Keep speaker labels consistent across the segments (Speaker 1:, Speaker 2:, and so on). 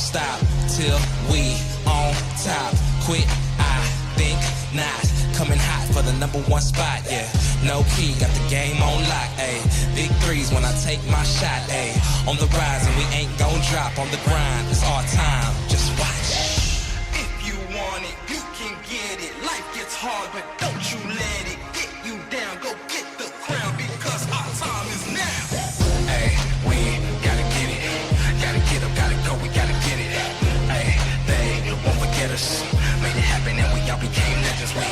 Speaker 1: stop till we on top. Quit, I think not. Coming hot for the #1 spot, yeah. No key, got the game on lock, ayy. Big threes when I take my shot, ayy. On the rise and we ain't gon' drop. On the grind, it's our time, just watch.
Speaker 2: If you want it, you can get it. Life gets hard, but don't you let it get you down. Go get the crown because our time is now.
Speaker 1: Hey, we gotta get it. Gotta get up, gotta go, we gotta get it. Hey, they won't forget us. Made it happen and we all became legends. We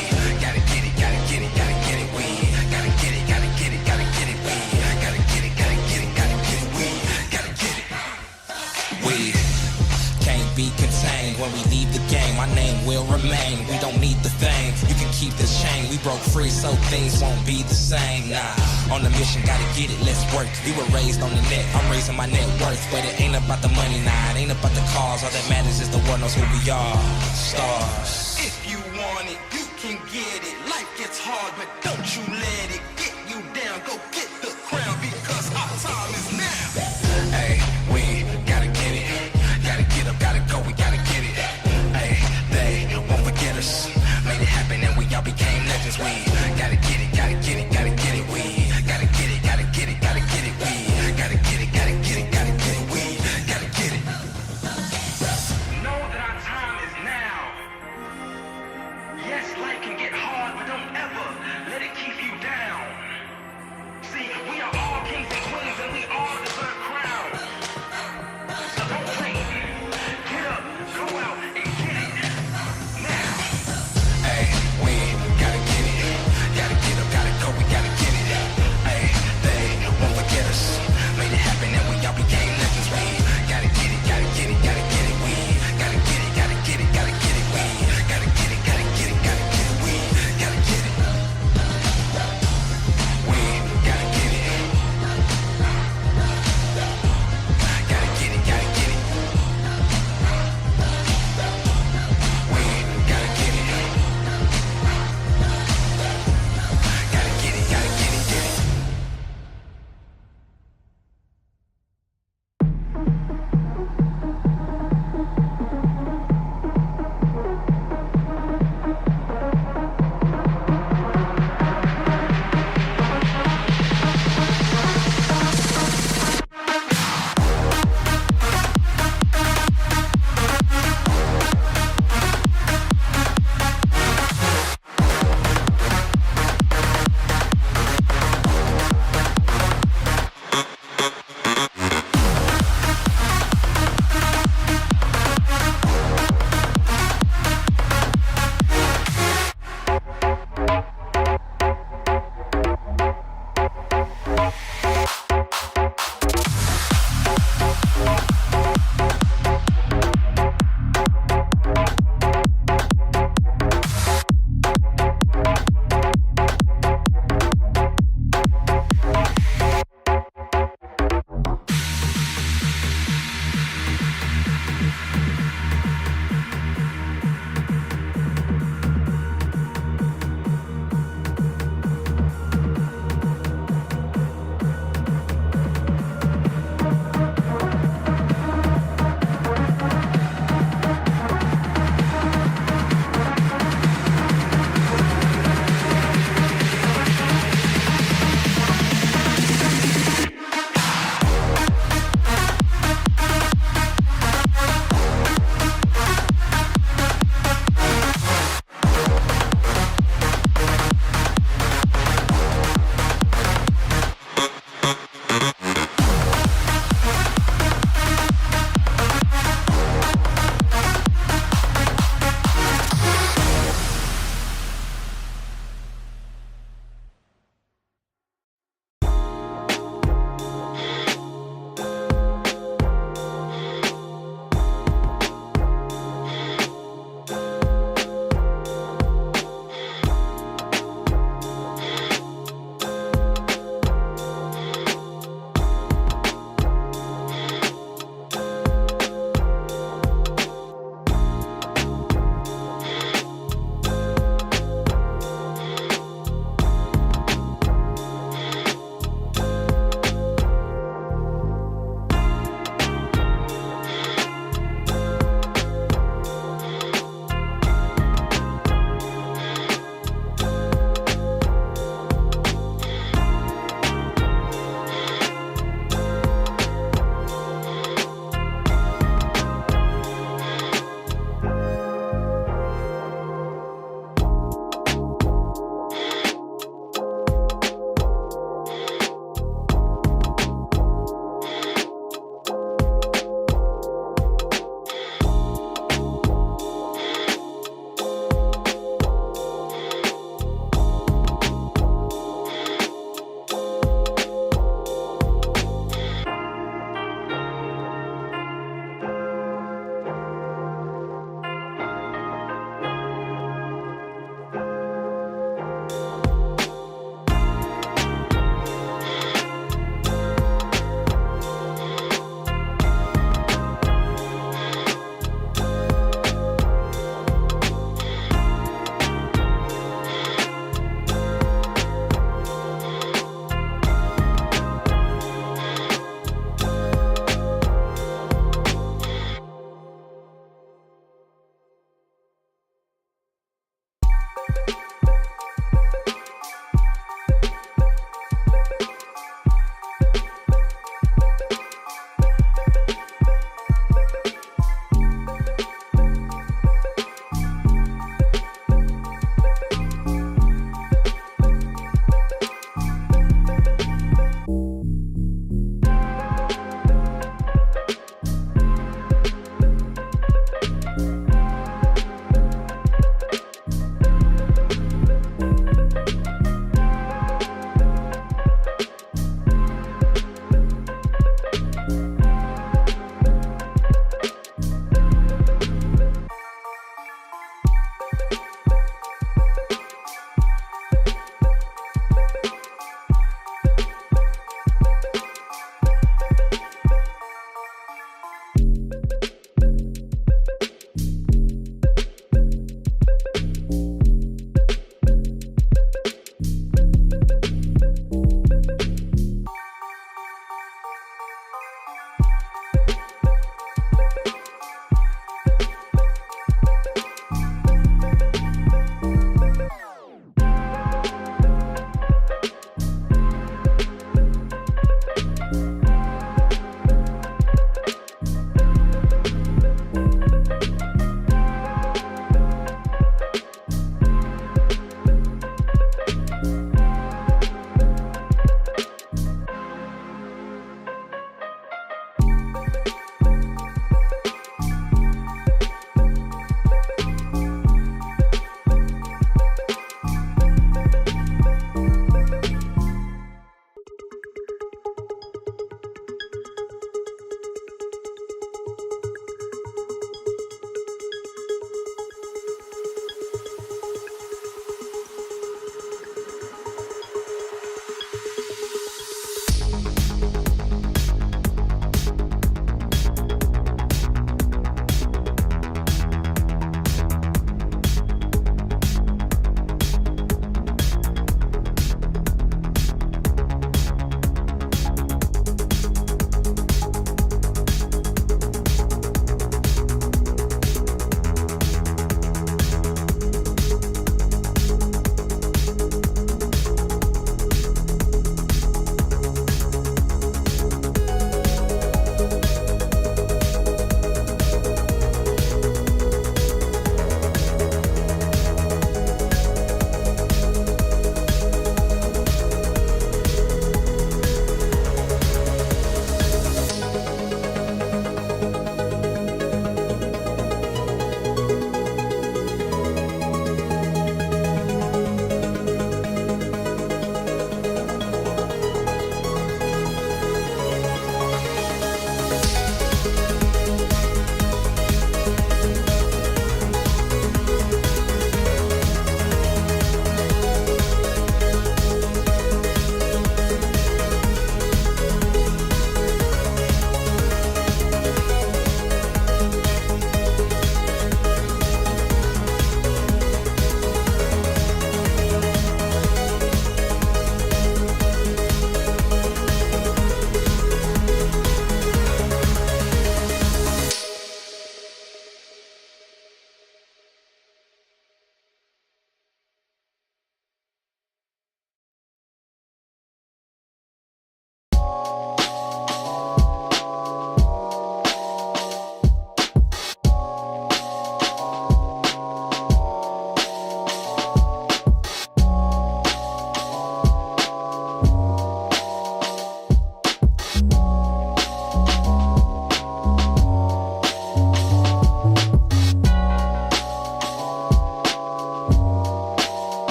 Speaker 1: gotta get it, gotta get it, gotta get it. We gotta get it, gotta get it, gotta get it. We gotta get it, gotta get it, gotta get it. We gotta get it. We can't be contained when we leave the game. My name will remain. We don't need the fame. You can keep this chain. We broke free so things won't be the same. Nah, on the mission, gotta get it. Let's work. We were raised on the net. I'm raising my net worth, but it ain't about the money. Nah, it ain't about the cause. All that matters is the world knows who we are. Stars.
Speaker 2: If you want it, you can get it. Life gets hard, but don't you let it get you down. Go get the crown because our time is now.
Speaker 1: Hey, we gotta get it. Gotta get up, gotta go, we gotta get it. Hey, they won't forget us. Made it happen and we all became legends. We gotta get it, gotta get it, gotta get it. We gotta get it, gotta get it, gotta get it. We gotta get it, gotta get it, gotta get it. We gotta get it.
Speaker 2: Know that our time is now. Yes, life can get hard, but don't ever let it keep you down. See,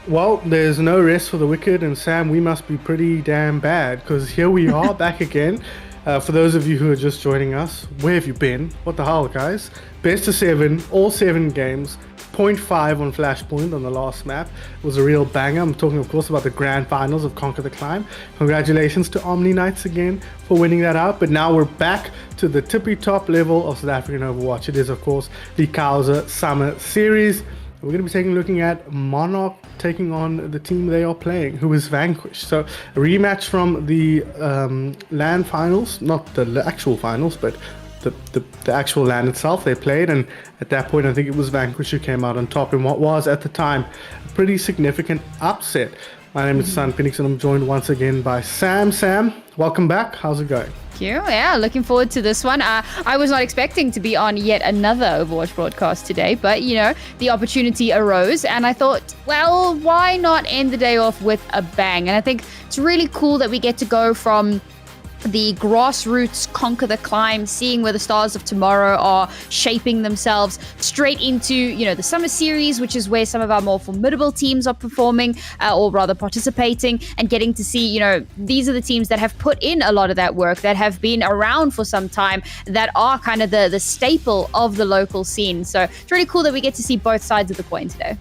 Speaker 3: Well, there's no rest for the wicked, and Sam, we must be pretty damn bad because here we are back again. For those of you who are just joining us, where have you been? What the hell, guys? Best of 7, all 7 games, 0.5 on Flashpoint on the last map. It was a real banger. I'm talking, of course, about the grand finals of Conquer the Climb. Congratulations to Omni Knights again for winning that out. But now we're back to the tippy top level of South African Overwatch. It is, of course, the COWZA Summer Series. We're going to be looking at Monarch taking on the team they are playing, who is Vanquish. So a rematch from the LAN finals, not the actual finals, but the actual LAN itself they played. And at that point, I think it was Vanquish who came out on top in what was, at the time, a pretty significant upset. My name is Sun Phoenix, and I'm joined once again by Sam. Sam, welcome back. How's it going?
Speaker 4: Yeah, looking forward to this one. I was not expecting to be on yet another Overwatch broadcast today, but the opportunity arose and I thought, well, why not end the day off with a bang? And I think it's really cool that we get to go from the grassroots Conquer the Climb, seeing where the stars of tomorrow are shaping themselves, straight into the summer series, which is where some of our more formidable teams are performing, or rather participating, and getting to see these are the teams that have put in a lot of that work, that have been around for some time, that are kind of the staple of the local scene. So it's really cool that we get to see both sides of the coin today.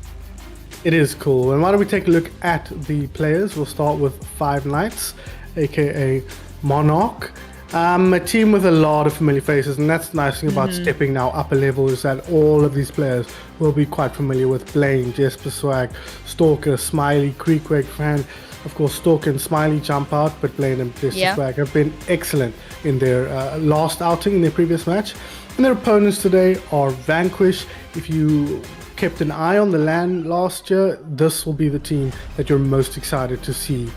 Speaker 3: It is cool. And why don't we take a look at the players? We'll start with Five Knights, aka Monarch, a team with a lot of familiar faces, and that's the nice thing about stepping now up a level, is that all of these players will be quite familiar with Blaine, Jesper Swag, Stalker, Smiley, Creekweg fan. Of course, Stalker and Smiley jump out, but Blaine and Jesper Swag have been excellent in their last outing, in their previous match. And their opponents today are Vanquish. If you kept an eye on the LAN last year, this will be the team that you're most excited to see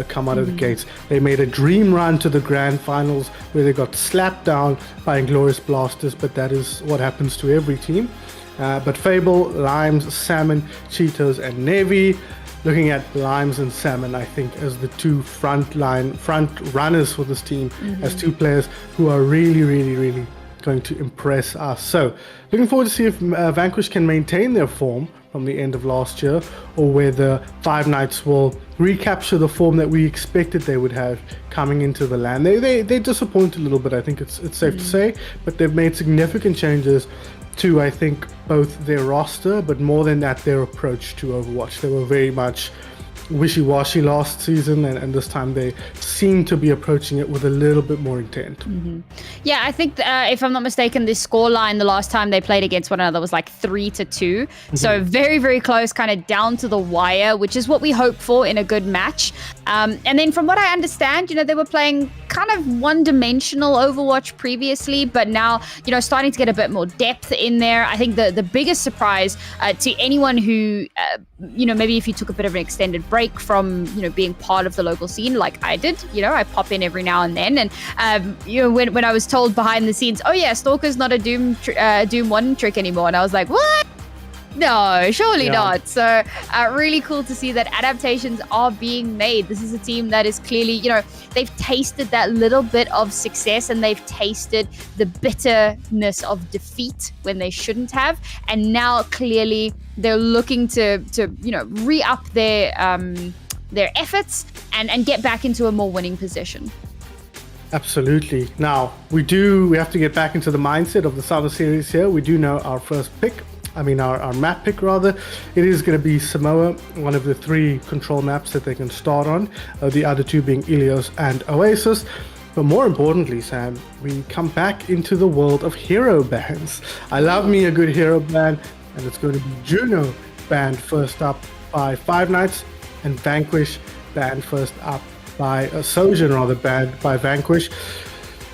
Speaker 3: come out of the gates. They made a dream run to the grand finals where they got slapped down by Inglorious Blasters, but that is what happens to every team. But Fable, Limes, Salmon, Cheetos, and Navy. Looking at Limes and Salmon, I think, as the two front runners for this team, as two players who are really going to impress us. So looking forward to see if Vanquish can maintain their form from the end of last year, or whether Five Knights will recapture the form that we expected they would have coming into the LAN. They disappoint a little bit, I think it's safe to say, but they've made significant changes to, I think, both their roster, but more than that, their approach to Overwatch. They were very much wishy-washy last season, and this time they seem to be approaching it with a little bit more intent.
Speaker 4: Yeah, I think if I'm not mistaken, the scoreline the last time they played against one another was like 3-2. So very close, kind of down to the wire, which is what we hope for in a good match. And then from what I understand, they were playing kind of one-dimensional Overwatch previously, but now starting to get a bit more depth in there. I think the biggest surprise to anyone who maybe if you took a bit of an extended break from being part of the local scene like I did, I pop in every now and then, and when I was told behind the scenes, oh yeah, Stalker's not a Doom 1 trick anymore, and I was like, what? No, surely not. So really cool to see that adaptations are being made. This is a team that is clearly, they've tasted that little bit of success, and they've tasted the bitterness of defeat when they shouldn't have. And now clearly they're looking to re-up their efforts and get back into a more winning position.
Speaker 3: Absolutely. Now, we have to get back into the mindset of the Summer Series here. We do know our first pick. Our map pick rather. It is going to be Samoa, one of the 3 control maps that they can start on, the other 2 being Ilios and Oasis. But more importantly, Sam, we come back into the world of hero bands. I love me a good hero band, and it's going to be Juno banned first up by Five Knights, and Vanquish banned first up by Sojourn, rather banned by Vanquish.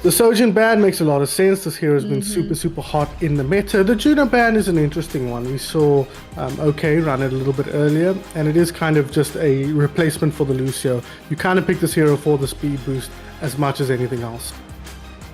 Speaker 3: The Sojourn ban makes a lot of sense. This hero has been super hot in the meta. The Juno ban is an interesting one. We saw OK run it a little bit earlier, and it is kind of just a replacement for the Lucio. You kind of pick this hero for the speed boost as much as anything else.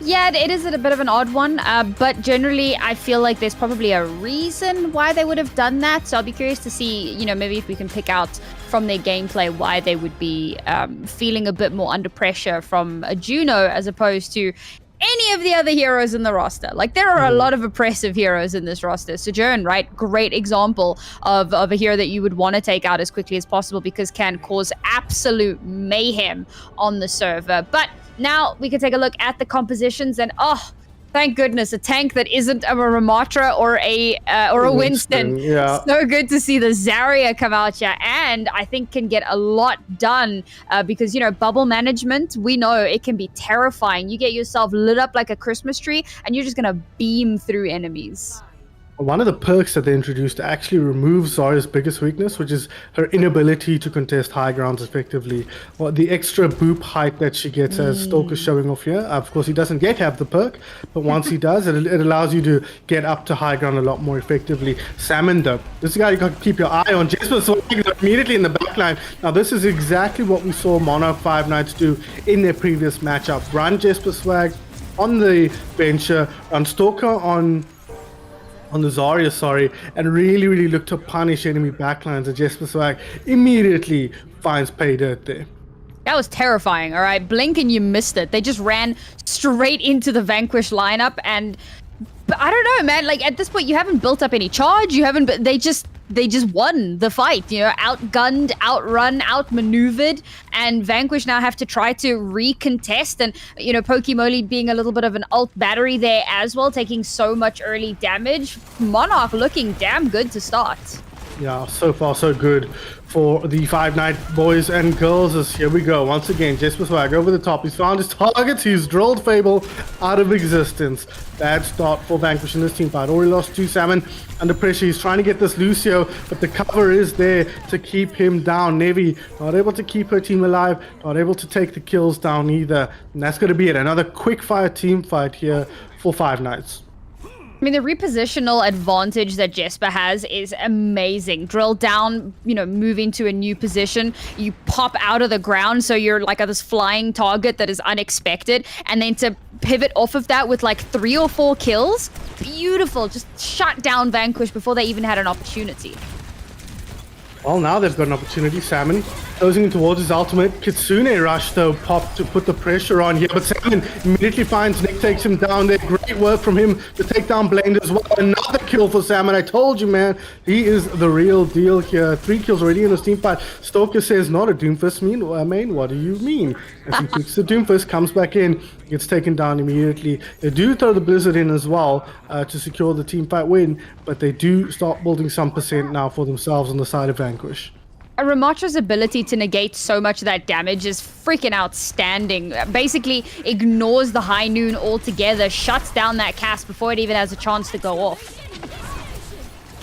Speaker 4: Yeah, it is a bit of an odd one, but generally I feel like there's probably a reason why they would have done that. So I'll be curious to see, maybe if we can pick out from their gameplay why they would be feeling a bit more under pressure from a Juno as opposed to any of the other heroes in the roster. Like, there are a lot of oppressive heroes in this roster. Sojourn, right? Great example of a hero that you would want to take out as quickly as possible because can cause absolute mayhem on the server. But now we can take a look at the compositions and, oh, thank goodness, a tank that isn't a Ramatra or a Winston.
Speaker 3: Yeah.
Speaker 4: So good to see the Zarya come out here, and I think can get a lot done because, you know, bubble management, we know it can be terrifying. You get yourself lit up like a Christmas tree, and you're just going to beam through enemies.
Speaker 3: One of the perks that they introduced actually removes Zarya's biggest weakness, which is her inability to contest high grounds effectively. Well, the extra boop height that she gets, as Stalker's showing off here. Of course, he doesn't yet have the perk, but once he does, it allows you to get up to high ground a lot more effectively. Salmon, though, this guy you got to keep your eye on. Jesper swinging immediately in the backline. Now, this is exactly what we saw Monarch 5 Knights do in their previous matchup. Run Jesper Swag on the Venture, run Stalker on the Zarya, sorry, and really look to punish enemy backlines, and Jesper Swag immediately finds pay dirt there.
Speaker 4: That was terrifying, all right? Blink and you missed it. They just ran straight into the Vanquish lineup, and I don't know, man. Like, at this point, you haven't built up any charge. You haven't, but they just won the fight, you know, outgunned, outrun, outmaneuvered, and Vanquish now have to try to recontest, and, you know, Pokemoli being a little bit of an alt battery there as well, taking so much early damage. Monarch looking damn good to start.
Speaker 3: Yeah, so far so good for the 5 Knight boys and girls. As here we go once again, Jesper Swag over the top. He's found his targets. He's drilled Fable out of existence. Bad start for Vanquish in this team fight. Already lost 2 Salmon under pressure. He's trying to get this Lucio, but the cover is there to keep him down. Nevi not able to keep her team alive, not able to take the kills down either. And that's going to be it. Another quick fire team fight here for 5 Knights.
Speaker 4: I mean, the repositional advantage that Jesper has is amazing. Drill down, you know, move into a new position. You pop out of the ground, so you're like this flying target that is unexpected. And then to pivot off of that with like 3 or 4 kills, beautiful. Just shut down Vanquish before they even had an opportunity.
Speaker 3: Well, now they've got an opportunity. Salmon closing in towards his ultimate. Kitsune rush, though, popped to put the pressure on here, but Salmon immediately finds Nick, takes him down there. Great work from him to take down Blaine as well. Another kill for Salmon. I told you, man, he is the real deal here. 3 kills already in this team fight. Stalker says, not a Doomfist main. What do you mean? As he picks the Doomfist, comes back in, gets taken down immediately. They do throw the Blizzard in as well to secure the team fight win, but they do start building some percent now for themselves on the side of Vanquish.
Speaker 4: Ramatra's ability to negate so much of that damage is freaking outstanding. Basically ignores the high noon altogether, shuts down that cast before it even has a chance to go off.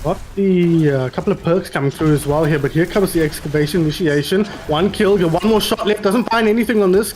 Speaker 3: Got the couple of perks coming through as well here, but here comes the excavation initiation. 1 kill, get 1 more shot left. Doesn't find anything on this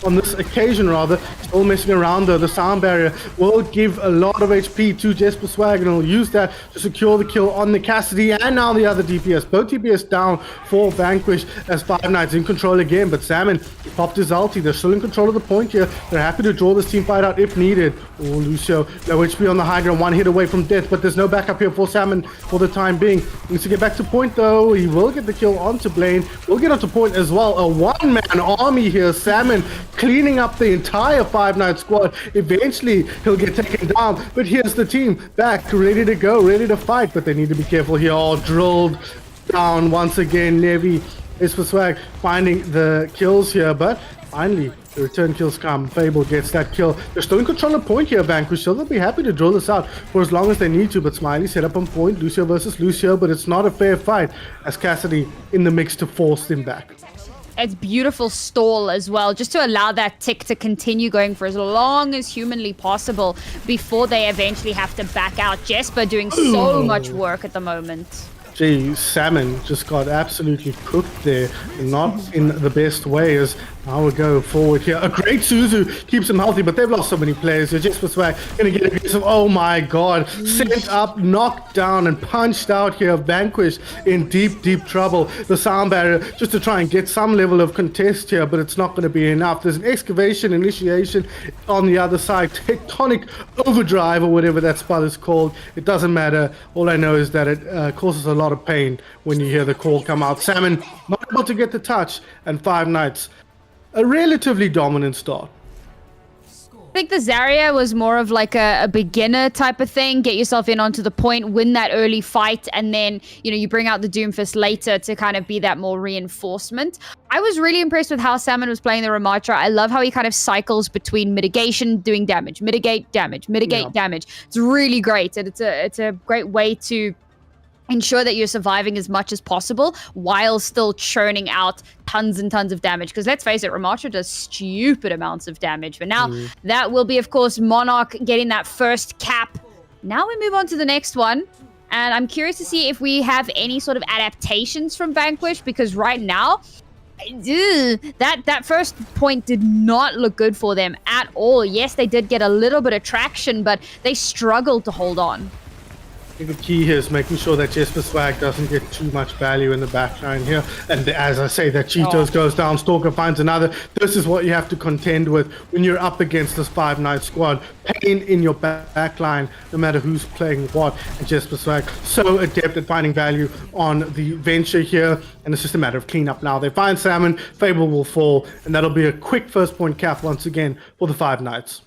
Speaker 3: on this occasion, rather. Still messing around though. The sound barrier will give a lot of HP to Jesper Swag, and he'll use that to secure the kill on the Cassidy and now the other DPS. Both DPS down for Vanquish as 5 Knights in control again, but Salmon popped his ulti. They're still in control of the point here. They're happy to draw this team fight out if needed. Oh, Lucio, low HP on the high ground, 1 hit away from death, but there's no backup here for Salmon for the time being. Needs to get back to point though. He will get the kill onto Blaine. Will get onto point as well. A 1-man army here. Salmon cleaning up the entire 5 Knight squad. Eventually he'll get taken down, but here's the team back, ready to go, ready to fight, but they need to be careful here. All drilled down once again. Nevi is for Swag finding the kills here, but finally the return kills come. Fable gets that kill. They're still in control of point here, Vanquish, so they'll be happy to drill this out for as long as they need to, but Smiley set up on point. Lucio versus Lucio, but it's not a fair fight as Cassidy in the mix to force them back.
Speaker 4: It's beautiful stall as well, just to allow that tick to continue going for as long as humanly possible before they eventually have to back out. Jesper doing so much work at the moment.
Speaker 3: Gee, Salmon just got absolutely cooked there, not in the best way. As now we go forward here. A great Suzu keeps him healthy, but they've lost so many players. So Jesper Swag gonna get aggressive. Oh my god. Sent up, knocked down, and punched out here. Vanquish in deep trouble. The sound barrier just to try and get some level of contest here, but it's not gonna be enough. There's an excavation initiation on the other side. Tectonic overdrive or whatever that spell is called. It doesn't matter. All I know is that it causes a lot of pain when you hear the call come out. Salmon not able to get the touch, and 5 Knights a relatively dominant start.
Speaker 4: think the Zarya was more of like a beginner type of thing. Get yourself in onto the point, win that early fight, and then, you know, you bring out the Doomfist later to kind of be that more reinforcement. I was really impressed with how Salmon was playing the Ramatra. I love how he kind of cycles between mitigation, doing damage, mitigate damage, mitigate damage. It's really great, and it's a great way to ensure that you're surviving as much as possible while still churning out tons and tons of damage. Because let's face it, Ramatra does stupid amounts of damage. But now that will be, of course, Monarch getting that first cap. Now we move on to the next one. And I'm curious to see if we have any sort of adaptations from Vanquish, because right now, that first point did not look good for them at all. Yes, they did get a little bit of traction, but they struggled to hold on.
Speaker 3: I think the key here is making sure that Jesper Swag doesn't get too much value in the backline here. And as I say, that Cheetos goes down, Stalker finds another. This is what you have to contend with when you're up against this 5-9 squad. Pain in your backline, no matter who's playing what. And Jesper Swag, so adept at finding value on the Venture here. And it's just a matter of cleanup now. They find Salmon, Fable will fall, and that'll be a quick first point cap once again for the 5 Knights.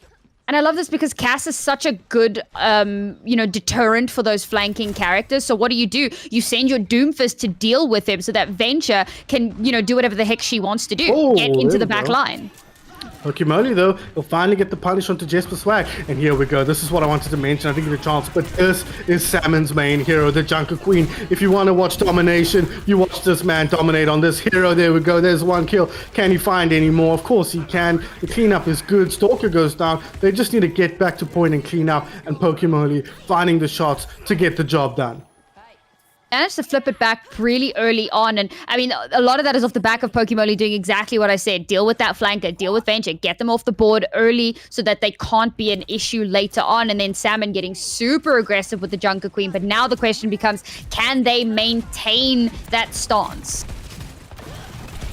Speaker 4: And I love this because Cass is such a good, you know, deterrent for those flanking characters. So what do? You send your Doomfist to deal with him so that Venture can, you know, do whatever the heck she wants to do. Get into the back line.
Speaker 3: Pokemoli, though, he'll finally get the punish onto Jesper Swag. And here we go. This is what I wanted to mention. I think it's a chance. But this is Salmon's main hero, the Junker Queen. If you want to watch domination, you watch this man dominate on this hero. There we go. There's one kill. Can he find any more? Of course he can. The cleanup is good. Stalker goes down. They just need to get back to point and clean up. And Pokemoli finding the shots to get the job done.
Speaker 4: Managed to flip it back really early on. And I mean, a lot of that is off the back of Pokemoli doing exactly what I said. Deal with that flanker, deal with Venture, get them off the board early so that they can't be an issue later on. And then Salmon getting super aggressive with the Junker Queen. But now the question becomes, can they maintain that stance?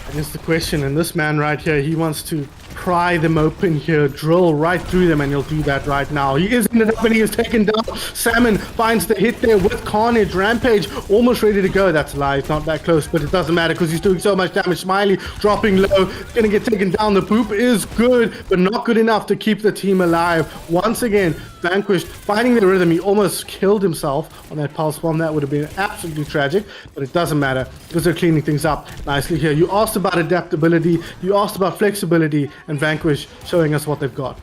Speaker 3: That is the question. And this man right here, he wants to pry them open here, drill right through them, and he'll do that right now. He is ended up and he is taken down. Salmon finds the hit there with Carnage. Rampage almost ready to go. That's a lie. It's not that close, but it doesn't matter because he's doing so much damage. Smiley dropping low, gonna get taken down. The poop is good, but not good enough to keep the team alive. Once again, Vanquished finding the rhythm. He almost killed himself on that pulse bomb. That would have been absolutely tragic, but it doesn't matter because they're cleaning things up nicely here. You asked about adaptability, you asked about flexibility, and Vanquish showing us what they've got.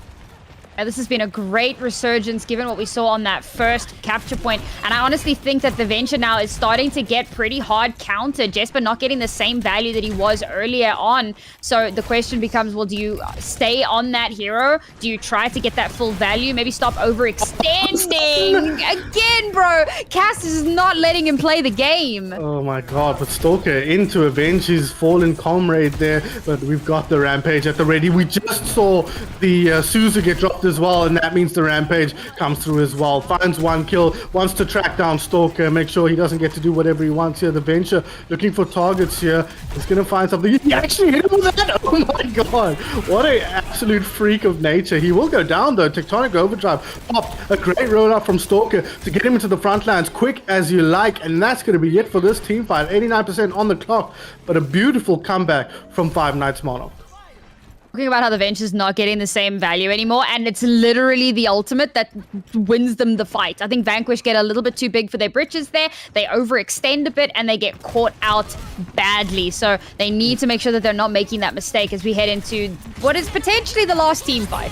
Speaker 4: This has been a great resurgence given what we saw on that first capture point. And I honestly think that the Venture now is starting to get pretty hard countered. Jesper not getting the same value that he was earlier on. So the question becomes, well, do you stay on that hero? Do you try to get that full value? Maybe stop overextending? Again, bro. Cass is not letting him play the game.
Speaker 3: Oh my god, but Stalker into Avenge his fallen comrade there. But we've got the Rampage at the ready. We just saw the COWZA get dropped as well, and that means the Rampage comes through as well. Finds one kill, wants to track down Stalker, make sure he doesn't get to do whatever he wants here. The Venture looking for targets here. He's gonna find something. He actually hit him with that. Oh my god, what an absolute freak of nature. He will go down though. Tectonic Overdrive popped a great rollout from Stalker to get him into the front lines quick as you like, and that's gonna be it for this team fight. 89% on the clock, but a beautiful comeback from 5 Knights Monarch.
Speaker 4: Talking about how the Venture's not getting the same value anymore, and it's literally the ultimate that wins them the fight. I think Vanquish get a little bit too big for their britches there. They overextend a bit, and they get caught out badly. So they need to make sure that they're not making that mistake as we head into what is potentially the last team fight.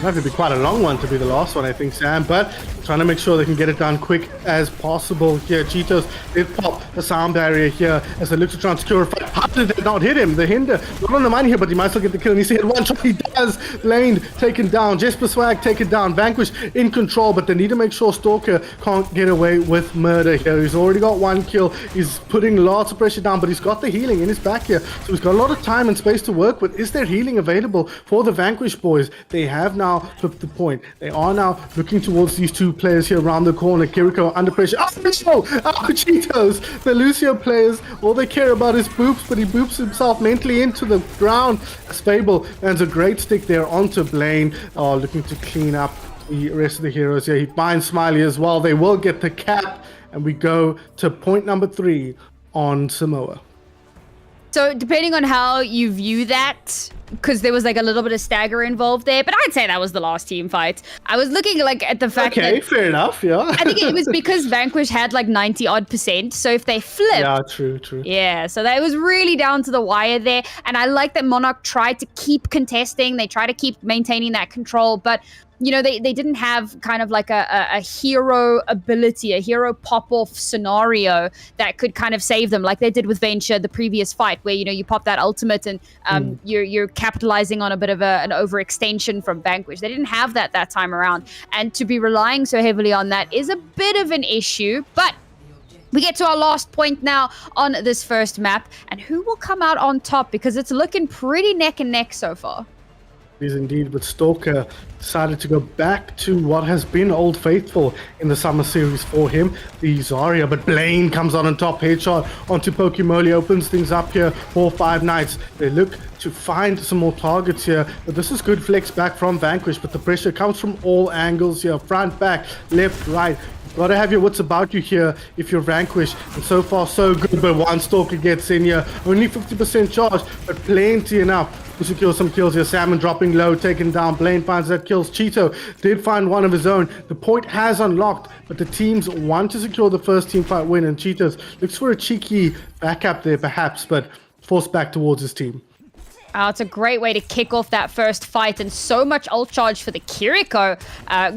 Speaker 3: That could be quite a long one to be the last one, I think, Sam, but trying to make sure they can get it done quick as possible here. Cheetos, they pop the sound barrier here as they look to try and secure a fight. How did they not hit him? The hinder, not on the money here, but he might still get the kill, and he hit one shot. He does. Lane taken down. Jesper Swag taken down. Vanquish in control, but they need to make sure Stalker can't get away with murder here. He's already got one kill. He's putting lots of pressure down, but he's got the healing in his back here, so he's got a lot of time and space to work with. Is there healing available for the Vanquish boys? They have now flipped the point. They are now looking towards these two players here around the corner. Kiriko under pressure. Oh, no! Oh, Cheetos! The Lucio players, all they care about is boops, but he boops himself mentally into the ground. Fable lands a great stick there onto Blaine. Oh, looking to clean up the rest of the heroes here. He finds Smiley as well. They will get the cap, and we go to point number 3 on Samoa.
Speaker 4: So depending on how you view that, because there was like a little bit of stagger involved there, but I'd say that was the last team fight. I was looking like at the fact
Speaker 3: Okay,
Speaker 4: that
Speaker 3: fair enough, yeah.
Speaker 4: I think it was because Vanquish had like 90-odd%. So if they flipped,
Speaker 3: Yeah, true.
Speaker 4: yeah, so that was really down to the wire there. And I like that Monarch tried to keep contesting. They try to keep maintaining that control, but you know, they didn't have kind of like a hero ability, a hero pop-off scenario that could kind of save them, like they did with Venture the previous fight, where, you know, you pop that ultimate and you're capitalizing on a bit of an overextension from Vanquish. They didn't have that time around. And to be relying so heavily on that is a bit of an issue, but we get to our last point now on this first map, and who will come out on top, because it's looking pretty neck and neck so far.
Speaker 3: It is indeed, but Stalker decided to go back to what has been Old Faithful in the summer series for him, the Zarya, but Blaine comes on top, headshot onto Pokemoli, opens things up here for Five Nights. They look to find some more targets here, but this is good flex back from Vanquish, but the pressure comes from all angles here, front, back, left, right. Got to have your wits about you here if you're Vanquish, and so far so good, but one Stalker gets in here, only 50% charge, but plenty enough to secure some kills here. Salmon dropping low, taken down. Blaine finds that kills. Cheeto did find one of his own. The point has unlocked, but the teams want to secure the first team fight win, and Cheetos looks for a cheeky backup there perhaps, but forced back towards his team.
Speaker 4: It's a great way to kick off that first fight, and so much ult charge for the Kiriko.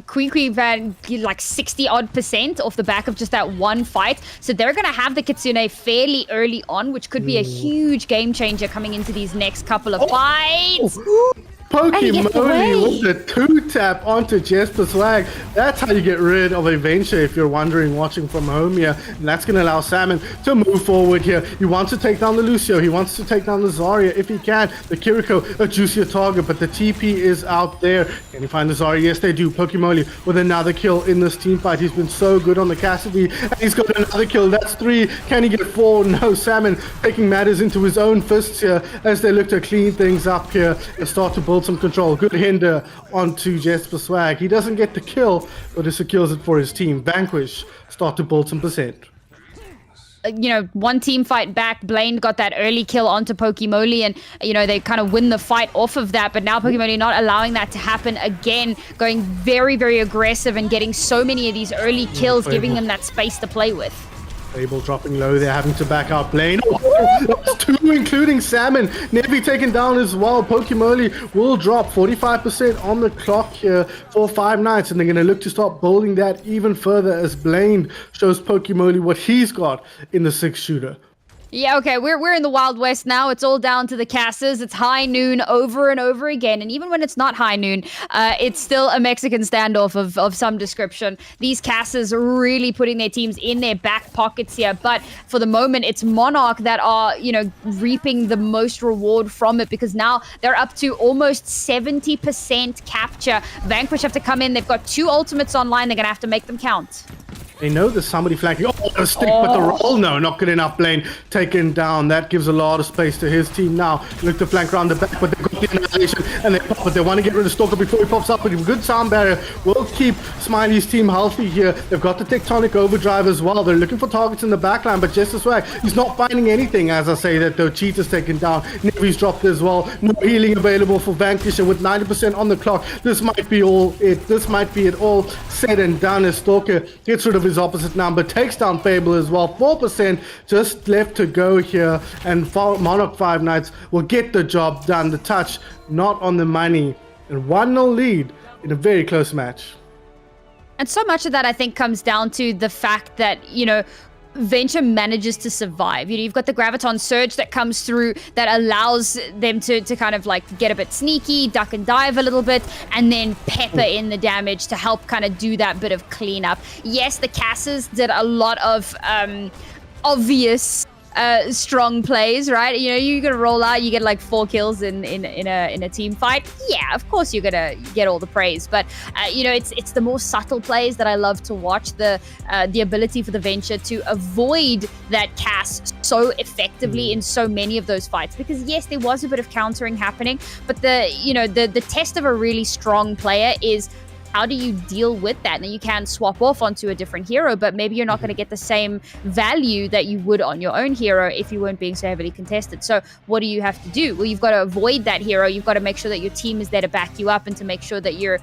Speaker 4: Kwee Van like 60-odd% off the back of just that one fight. So they're going to have the Kitsune fairly early on, which could be a huge game changer coming into these next couple of fights.
Speaker 3: Pokemoli with the 2-tap onto Jesper Swag. That's how you get rid of a Venture if you're wondering, watching from home here. And that's going to allow Salmon to move forward here. He wants to take down the Lucio. He wants to take down the Zarya if he can. The Kiriko, a juicier target, but the TP is out there. Can he find the Zarya? Yes, they do. Pokemoli with another kill in this team fight. He's been so good on the Cassidy, and he's got another kill. That's 3. Can he get 4? No, Salmon taking matters into his own fists here as they look to clean things up here and start to build some control. Good hinder onto Jesper Swag. He doesn't get the kill, but he secures it for his team. Vanquish start to build some percent.
Speaker 4: You know, one team fight back, Blaine got that early kill onto Pokemoli, and you know, they kind of win the fight off of that, but now Pokemoli not allowing that to happen again, going very, very aggressive and getting so many of these early kills, giving them that space to play with.
Speaker 3: Fable dropping low, they're having to back out Blaine. Oh, that's 2, including Salmon. Nevi taken down as well. Pokemoli will drop 45% on the clock here for Five Nights, and they're going to look to start building that even further as Blaine shows Pokemoli what he's got in the 6-shooter.
Speaker 4: Yeah, okay, we're in the Wild West now. It's all down to the Casses. It's high noon over and over again. And even when it's not high noon, it's still a Mexican standoff of some description. These Casses are really putting their teams in their back pockets here. But for the moment, it's Monarch that are, you know, reaping the most reward from it, because now they're up to almost 70% capture. Vanquish have to come in. They've got 2 ultimates online. They're going to have to make them count.
Speaker 3: They know there's somebody flanking. Oh, a stick, but the roll, no, not good enough. Blaine taken down. That gives a lot of space to his team now. Look to flank around the back, but they've got the annihilation, and they pop it. They want to get rid of Stalker before he pops up, but a good sound barrier will keep Smiley's team healthy here. They've got the Tectonic Overdrive as well. They're looking for targets in the backline, but just as well, he's not finding anything, as I say that the Cheetah's taken down. Nevi's dropped as well. No healing available for Vanquish, and with 90% on the clock, this might be all it. This might be it all said and done as Stalker gets rid of his opposite number, takes down Fable as well. 4% just left to go here, and Monarch Five Nights will get the job done. The touch not on the money, and 1-0 lead in a very close match.
Speaker 4: And so much of that, I think, comes down to the fact that, you know, Venture manages to survive. You know, you've got the Graviton Surge that comes through that allows them to kind of like get a bit sneaky, duck and dive a little bit, and then pepper in the damage to help kind of do that bit of cleanup. Yes, the Casses did a lot of obvious strong plays, right? You know, you're gonna roll out, you get like 4 kills in a team fight. Yeah, of course you're gonna get all the praise, but you know, it's the more subtle plays that I love to watch. The ability for the Venture to avoid that cast so effectively in so many of those fights, because yes, there was a bit of countering happening, but the test of a really strong player is how do you deal with that? Now, you can swap off onto a different hero, but maybe you're not going to get the same value that you would on your own hero if you weren't being so heavily contested. So what do you have to do? Well, you've got to avoid that hero. You've got to make sure that your team is there to back you up and to make sure that you're,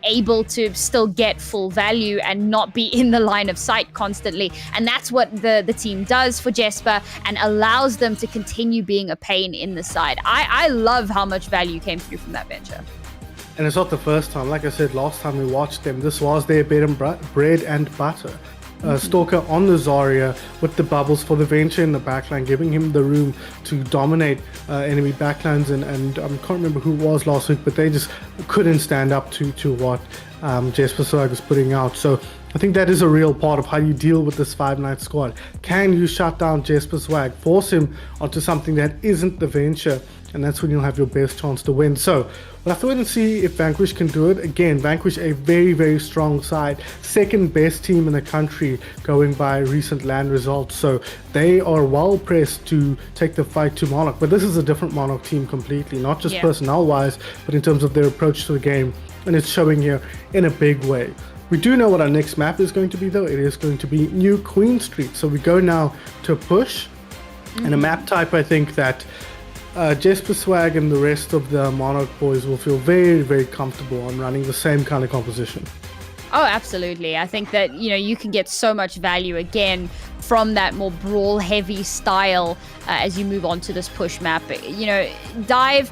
Speaker 4: able to still get full value and not be in the line of sight constantly. And that's what the team does for Jesper and allows them to continue being a pain in the side. I love how much value came through from that venture.
Speaker 3: And it's not the first time. Like I said, last time we watched them, this was their bread and butter. Stalker on the Zarya with the bubbles for the venture in the backline, giving him the room to dominate enemy backlines. And I can't remember who it was last week, but they just couldn't stand up to what Jesper Swag was putting out. So I think that is a real part of how you deal with this 5-night squad. Can you shut down Jesper Swag, force him onto something that isn't the venture? And that's when you'll have your best chance to win. So we'll have to wait and see if Vanquish can do it. Again, Vanquish, a very, very strong side. Second best team in the country going by recent LAN results. So they are well pressed to take the fight to Monarch. But this is a different Monarch team completely, not just personnel-wise, but in terms of their approach to the game. And it's showing here in a big way. We do know what our next map is going to be, though. It is going to be New Queen Street. So we go now to push. And a map type, I think, that Jesper Swag and the rest of the Monarch boys will feel very, very comfortable on running the same kind of composition.
Speaker 4: Oh, absolutely. I think that, you can get so much value again from that more brawl heavy style as you move on to this push map. Dive,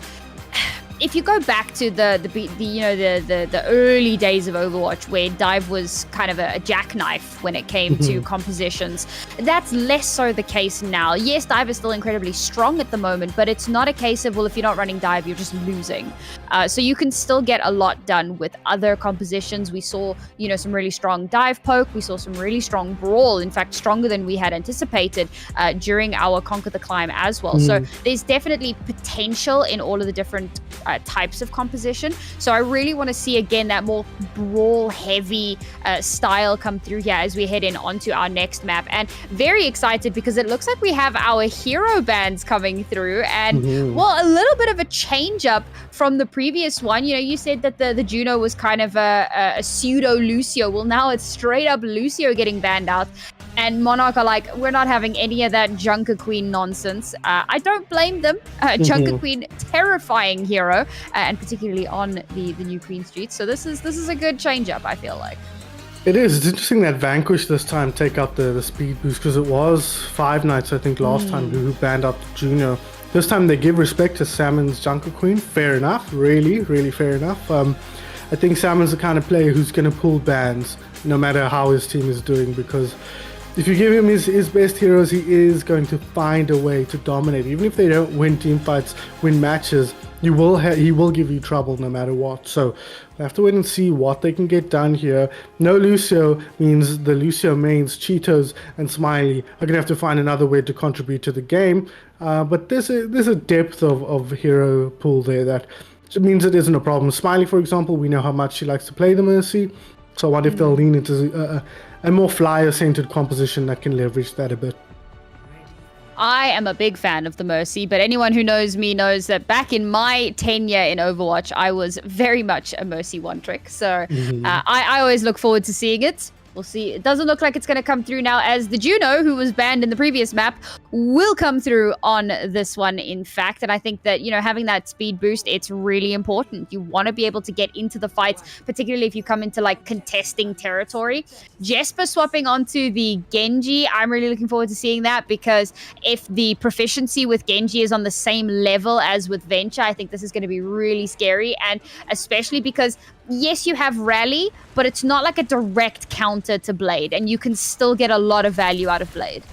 Speaker 4: if you go back to the early days of Overwatch, where Dive was kind of a jackknife when it came to compositions, that's less so the case now. Yes, Dive is still incredibly strong at the moment, but it's not a case of, well, if you're not running Dive, you're just losing. So you can still get a lot done with other compositions. We saw, some really strong Dive poke. We saw some really strong brawl, in fact, stronger than we had anticipated during our Conquer the Climb as well. So there's definitely potential in all of the different types of composition. So I really want to see again that more brawl heavy style come through here as we head in onto our next map. And very excited because it looks like we have our hero bands coming through, and well, a little bit of a change up from the previous one. You said that the Juno was kind of a pseudo Lucio. Well, now it's straight up Lucio getting banned out. And Monarch are like, we're not having any of that Junker Queen nonsense. I don't blame them. Junker Queen, terrifying hero, and particularly on the New Queen Street. So this is a good change up, I feel like.
Speaker 3: It is. It's interesting that Vanquish this time take out the speed boost, because it was 5 nights, I think, last time who banned out Junior. This time they give respect to Salmon's Junker Queen. Fair enough. Really, really fair enough. I think Salmon's the kind of player who's going to pull bans no matter how his team is doing, because if you give him his best heroes, he is going to find a way to dominate. Even if they don't win team fights, win matches, he will give you trouble no matter what. So we have to wait and see what they can get done here. No Lucio means the Lucio mains, Cheetos and Smiley are going to have to find another way to contribute to the game. But there's a depth of hero pool there that means it isn't a problem. Smiley, for example, we know how much she likes to play the Mercy. So what if they'll lean into a more flyer-centered composition that can leverage that a bit?
Speaker 4: I am a big fan of the Mercy, but anyone who knows me knows that back in my tenure in Overwatch, I was very much a Mercy one-trick. So I always look forward to seeing it. We'll see. It doesn't look like it's going to come through now, as the Juno, who was banned in the previous map, will come through on this one, in fact. And I think that, having that speed boost, it's really important. You want to be able to get into the fights, particularly if you come into, contesting territory. Jesper swapping onto the Genji, I'm really looking forward to seeing that, because if the proficiency with Genji is on the same level as with Venture, I think this is going to be really scary. And especially because, yes, you have Rally, but it's not like a direct counter to Blade, and you can still get a lot of value out of Blade.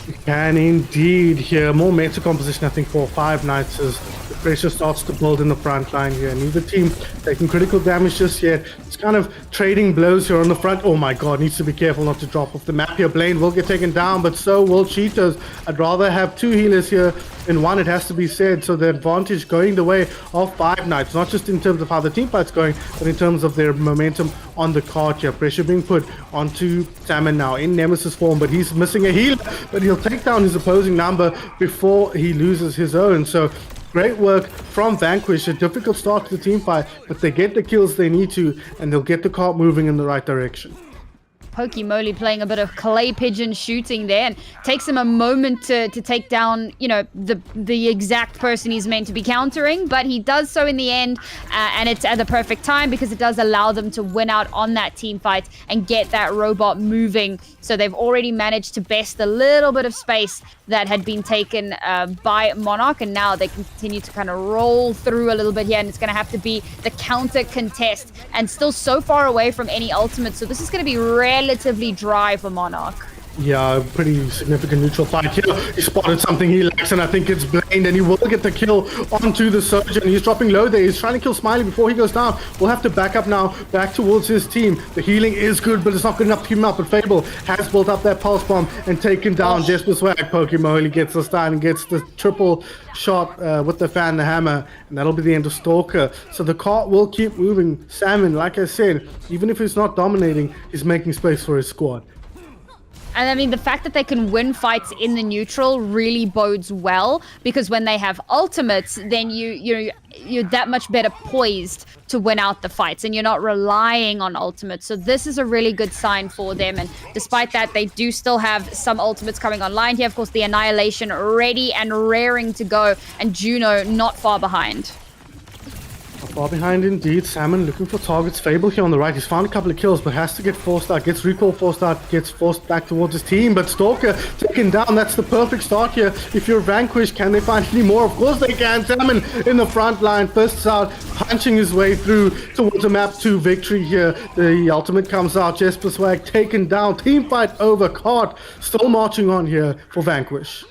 Speaker 3: You can indeed here. More meta composition, I think, for 5 nights as the pressure starts to build in the front line here. Neither team taking critical damage just yet. It's kind of trading blows here on the front. Oh my god, needs to be careful not to drop off the map here. Blaine will get taken down, but so will Cheetos. I'd rather have 2 healers here than 1, it has to be said. So the advantage going the way of 5 nights, not just in terms of how the team fight's going, but in terms of their momentum on the card here. Pressure being put onto Salmon now in Nemesis form, but he's missing a healer, but he'll take down his opposing number before he loses his own. So Great work from Vanquish. A difficult start to the team fight, but they get the kills they need to, and they'll get the cart moving in the right direction.
Speaker 4: Pokimoly playing a bit of clay pigeon shooting there, and takes him a moment to take down, you know, the exact person he's meant to be countering, but he does so in the end, and it's at the perfect time because it does allow them to win out on that team fight and get that robot moving. So they've already managed to best a little bit of space that had been taken by Monarch, and now they can continue to kind of roll through a little bit here, and it's going to have to be the counter contest, and still so far away from any ultimate, so this is going to be relatively dry for Monarch.
Speaker 3: Yeah, pretty significant neutral fight here. He spotted something he likes, and I think it's Blaine, and he will get the kill onto the Surgeon. He's dropping low there. He's trying to kill Smiley before he goes down. We'll have to back up now, back towards his team. The healing is good, but it's not good enough to keep him up. But Fable has built up that pulse bomb and taken down Jesper Swag. Pokemon gets the stun and gets the triple shot with the fan, the hammer, and that'll be the end of Stalker. So the cart will keep moving. Salmon, like I said, even if he's not dominating, he's making space for his squad.
Speaker 4: And I mean, the fact that they can win fights in the neutral really bodes well, because when they have ultimates, then you're that much better poised to win out the fights, and you're not relying on ultimates. So this is a really good sign for them. And despite that, they do still have some ultimates coming online here. Of course, the Annihilation ready and raring to go, and Juno not far behind.
Speaker 3: Far behind indeed. Salmon looking for targets. Fable here on the right. He's found a couple of kills, but has to get forced out. Gets recall forced out. Gets forced back towards his team. But Stalker taken down. That's the perfect start here. If you're Vanquished, can they find any more? Of course they can. Salmon in the front line. Fists out. Punching his way through towards a map 2 victory here. The ultimate comes out. Jesper Swag taken down. Team fight over. Cart still marching on here for Vanquish.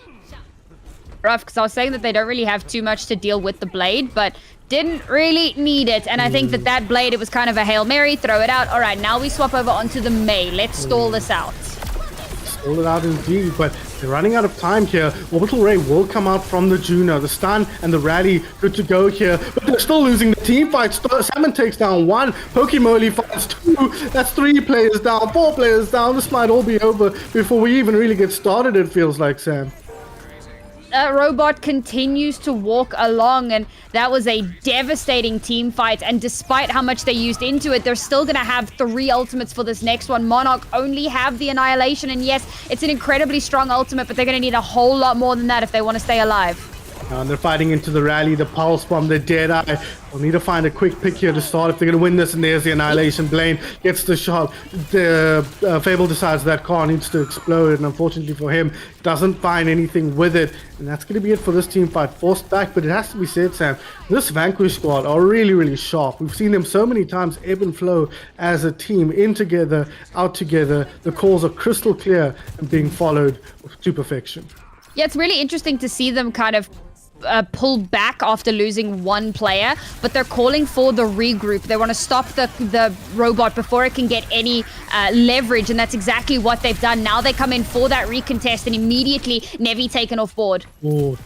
Speaker 4: Rough, because I was saying that they don't really have too much to deal with the blade, but didn't really need it. And I think that blade, it was kind of a Hail Mary, throw it out. All right, now we swap over onto the Mei. Let's stall this out.
Speaker 3: Stall it out indeed, but they're running out of time here. Orbital Ray will come out from the Juno. The stun and the rally, good to go here. But they're still losing the team fight. Salmon takes down 1. Pokimoly fights 2. That's 3 players down, 4 players down. This might all be over before we even really get started, it feels like, Sam.
Speaker 4: Robot continues to walk along, and that was a devastating team fight, and despite how much they used into it, they're still going to have 3 ultimates for this next one. Monarch only have the Annihilation, and yes, it's an incredibly strong ultimate, but they're going to need a whole lot more than that if they want to stay alive.
Speaker 3: And they're fighting into the rally, the pulse bomb, the Deadeye. We'll need to find a quick pick here to start if they're going to win this. And there's the Annihilation. Blaine gets the shot. The Fable decides that car needs to explode. And unfortunately for him, doesn't find anything with it. And that's going to be it for this team fight. Forced back, but it has to be said, Sam, this Vanquish squad are really, really sharp. We've seen them so many times ebb and flow as a team, in together, out together. The calls are crystal clear and being followed to perfection.
Speaker 4: Yeah, it's really interesting to see them kind of pull back after losing 1 player, but they're calling for the regroup. They want to stop the robot before it can get any leverage, and that's exactly what they've done. Now they come in for that recontest, and immediately Nevi taken off board.
Speaker 3: Oh,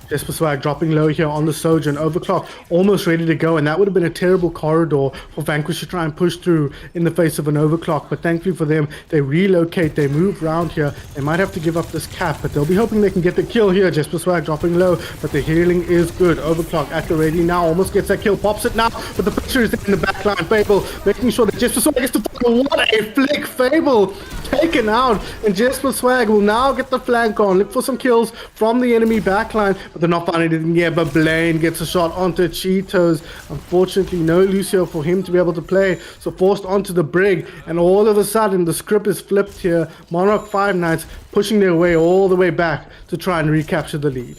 Speaker 3: Jesper Swag dropping low here on the Sojourn. Overclock almost ready to go, and that would have been a terrible corridor for Vanquish to try and push through in the face of an Overclock. But thankfully for them, they relocate, they move around here. They might have to give up this cap, but they'll be hoping they can get the kill here. Jesper Swag dropping low, but the healing is good. Overclock at the ready now, almost gets that kill, pops it now, but the pressure is in the backline. Fable making sure that Jesper Swag gets to fucking, what a flick! Fable taken out, and Jesper Swag will now get the flank on, look for some kills from the enemy backline, but they're not finding anything yet. But Blaine gets a shot onto Cheetos. Unfortunately, no Lucio for him to be able to play, so forced onto the Brig, and all of a sudden the script is flipped here. Monarch 5 Knights pushing their way all the way back to try and recapture the lead.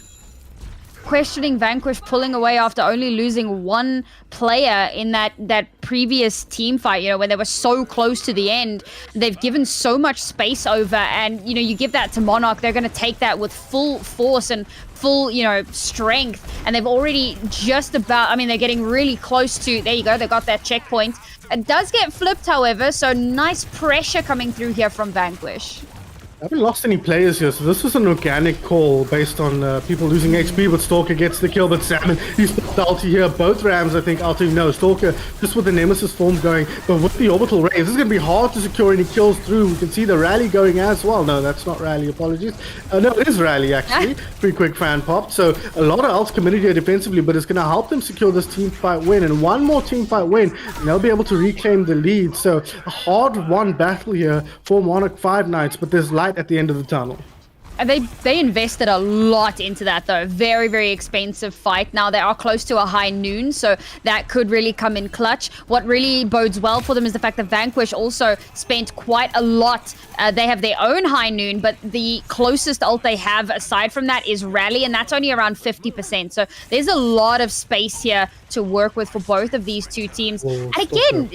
Speaker 4: Questioning Vanquish pulling away after only losing 1 player in that previous team fight, you know, when they were so close to the end. They've given so much space over, and, you know, you give that to Monarch, they're going to take that with full force and full, you know, strength, and they've already just about, I mean, they're getting really close to, there you go, they got that checkpoint. It does get flipped, however, so nice pressure coming through here from Vanquish.
Speaker 3: I haven't lost any players here, so this was an organic call based on people losing HP, but Stalker gets the kill, but Salmon, he's popped ulti here. Both Rams, I think, ulti, no, Stalker, just with the Nemesis form going, but with the Orbital Ray, this is going to be hard to secure any kills through. We can see the Rally going as well. No, that's not Rally, apologies. No, it is Rally, actually. Pretty quick fan pop. So a lot of ults committed here defensively, but it's going to help them secure this team fight win, and one more team fight win, and they'll be able to reclaim the lead. So a hard-won battle here for Monarch 5 Knights, but there's light at the end of the tunnel.
Speaker 4: And they invested a lot into that, though. Very, very expensive fight. Now they are close to a high noon, so that could really come in clutch. What really bodes well for them is the fact that Vanquish also spent quite a lot. They have their own high noon, but the closest ult they have aside from that is Rally, and that's only around 50%. So there's a lot of space here to work with for both of these two teams. And again,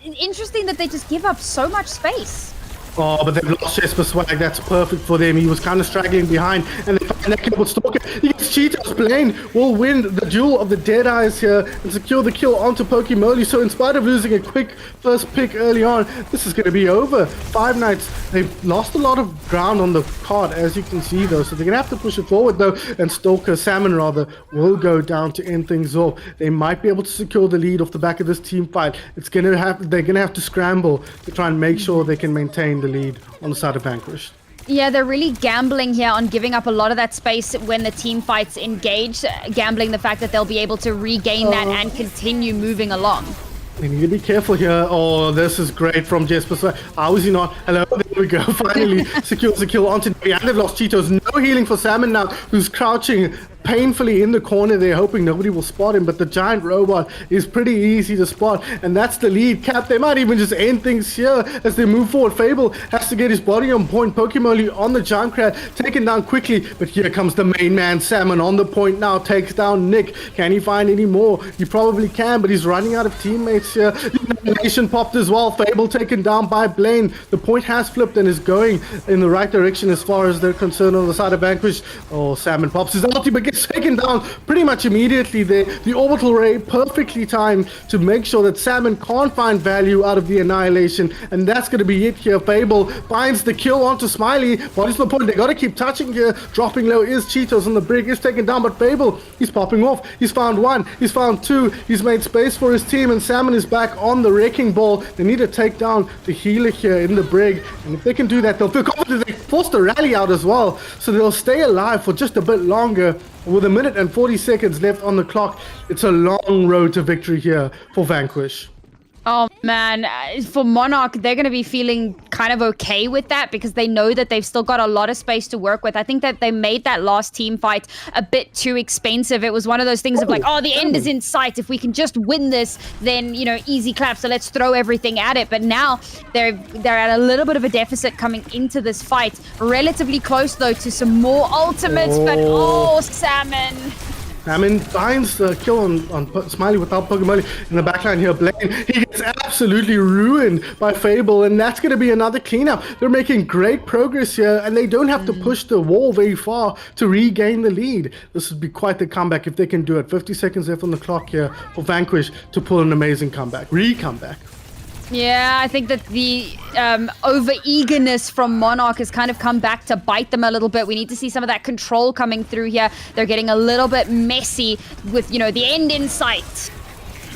Speaker 4: interesting that they just give up so much space.
Speaker 3: Oh, but they've lost Jesper Swag. That's perfect for them. He was kind of straggling behind, and they find that kill with Stalker. He gets Cheetos. Blaine will win the duel of the Deadeyes here and secure the kill onto Pokemoli. So in spite of losing a quick first pick early on, this is going to be over. 5 Knights, they've lost a lot of ground on the card, as you can see, though. So they're going to have to push it forward, though. And Stalker, Salmon rather, will go down to end things off. They might be able to secure the lead off the back of this team fight. They're going to have to scramble to try and make sure they can maintain the lead on the side of Vanquished.
Speaker 4: Yeah, they're really gambling here on giving up a lot of that space when the team fights engage, gambling the fact that they'll be able to regain that and continue moving along.
Speaker 3: They need to be careful here. Oh, this is great from Jesper. So how is he not? Hello, there we go. Finally secures the kill onto Navi, and they've lost Cheetos. No healing for Salmon now, who's crouching painfully in the corner there, hoping nobody will spot him, but the giant robot is pretty easy to spot, and that's the lead. Cap, they might even just end things here as they move forward. Fable has to get his body on point. Pokemoli on the Junkrat, taken down quickly, but here comes the main man, Salmon, on the point now, takes down Nick. Can he find any more? He probably can, but he's running out of teammates here. Nation popped as well. Fable taken down by Blaine. The point has flipped and is going in the right direction as far as they're concerned on the side of Vanquish. Oh, Salmon pops his ulti, but gets taken down pretty much immediately there. The Orbital Ray perfectly timed to make sure that Salmon can't find value out of the Annihilation, and that's going to be it here. Fable finds the kill onto Smiley. What is the point? They got to keep touching here. Dropping low is Cheetos, and the brig is taken down, but Fable, he's popping off. He's found one. He's found two. He's made space for his team, and Salmon is back on the Wrecking Ball. They need to take down the healer here in the brig, and if they can do that, they'll feel confident. They forced the rally out as well, so they'll stay alive for just a bit longer. With a minute and 40 seconds left on the clock, it's a long road to victory here for Vanquish.
Speaker 4: Oh, man. For Monarch, they're going to be feeling kind of okay with that because they know that they've still got a lot of space to work with. I think that they made that last team fight a bit too expensive. It was one of those things of like, oh, the end is in sight. If we can just win this, then, you know, easy clap. So let's throw everything at it. But now they're at a little bit of a deficit coming into this fight. Relatively close, though, to some more ultimates. But, oh, Salmon.
Speaker 3: Salmon finds the kill on Smiley without Pokemon in the backline here. Blaine, he gets absolutely ruined by Fable, and that's going to be another cleanup. They're making great progress here, and they don't have to push the wall very far to regain the lead. This would be quite the comeback if they can do it. 50 seconds left on the clock here for Vanquish to pull an amazing comeback. Re-comeback.
Speaker 4: Yeah, I think that the over-eagerness from Monarch has kind of come back to bite them a little bit. We need to see some of that control coming through here. They're getting a little bit messy with, you know, the end in sight.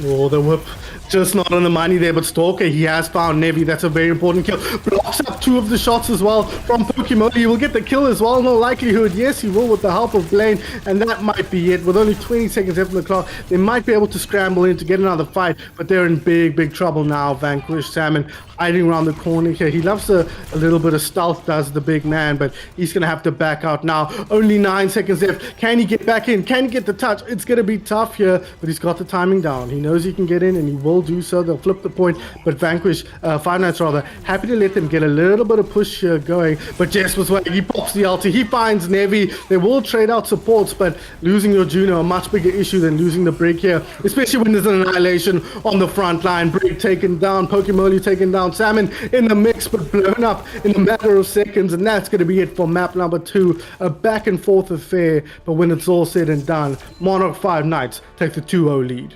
Speaker 3: Oh, the whip. Just not on the money there, but Stalker, he has found Nevi. That's a very important kill. Blocks up two of the shots as well from Pokemon. He will get the kill as well, no likelihood. Yes, he will with the help of Blaine, and that might be it. With only 20 seconds left on the clock, they might be able to scramble in to get another fight, but they're in big, big trouble now. Vanquish, Salmon hiding around the corner here. He loves a little bit of stealth, does the big man, but he's going to have to back out now. Only 9 seconds left. Can he get back in? Can he get the touch? It's going to be tough here, but he's got the timing down. He knows he can get in, and he will do so. They'll flip the point, but Vanquish, 5 Knights rather, happy to let them get a little bit of push here going, but Jesper's way, he pops the ulti, he finds Nevi. They will trade out supports, but losing your Juno, a much bigger issue than losing the Brig here, especially when there's an Annihilation on the front line. Brig taken down, Pokemoli taken down, Salmon in the mix, but blown up in a matter of seconds, and that's going to be it for map number 2. A back and forth affair, but when it's all said and done, Monarch 5 Knights take the 2-0 lead.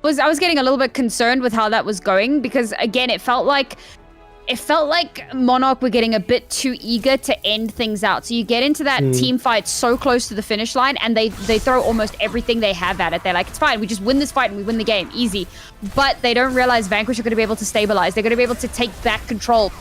Speaker 4: I was getting a little bit concerned with how that was going because, again, it felt like it felt like Monarch were getting a bit too eager to end things out. So you get into that team fight so close to the finish line, and they throw almost everything they have at it. They're like, it's fine, we just win this fight and we win the game, easy. But they don't realize Vanquish are going to be able to stabilize. They're going to be able to take back control.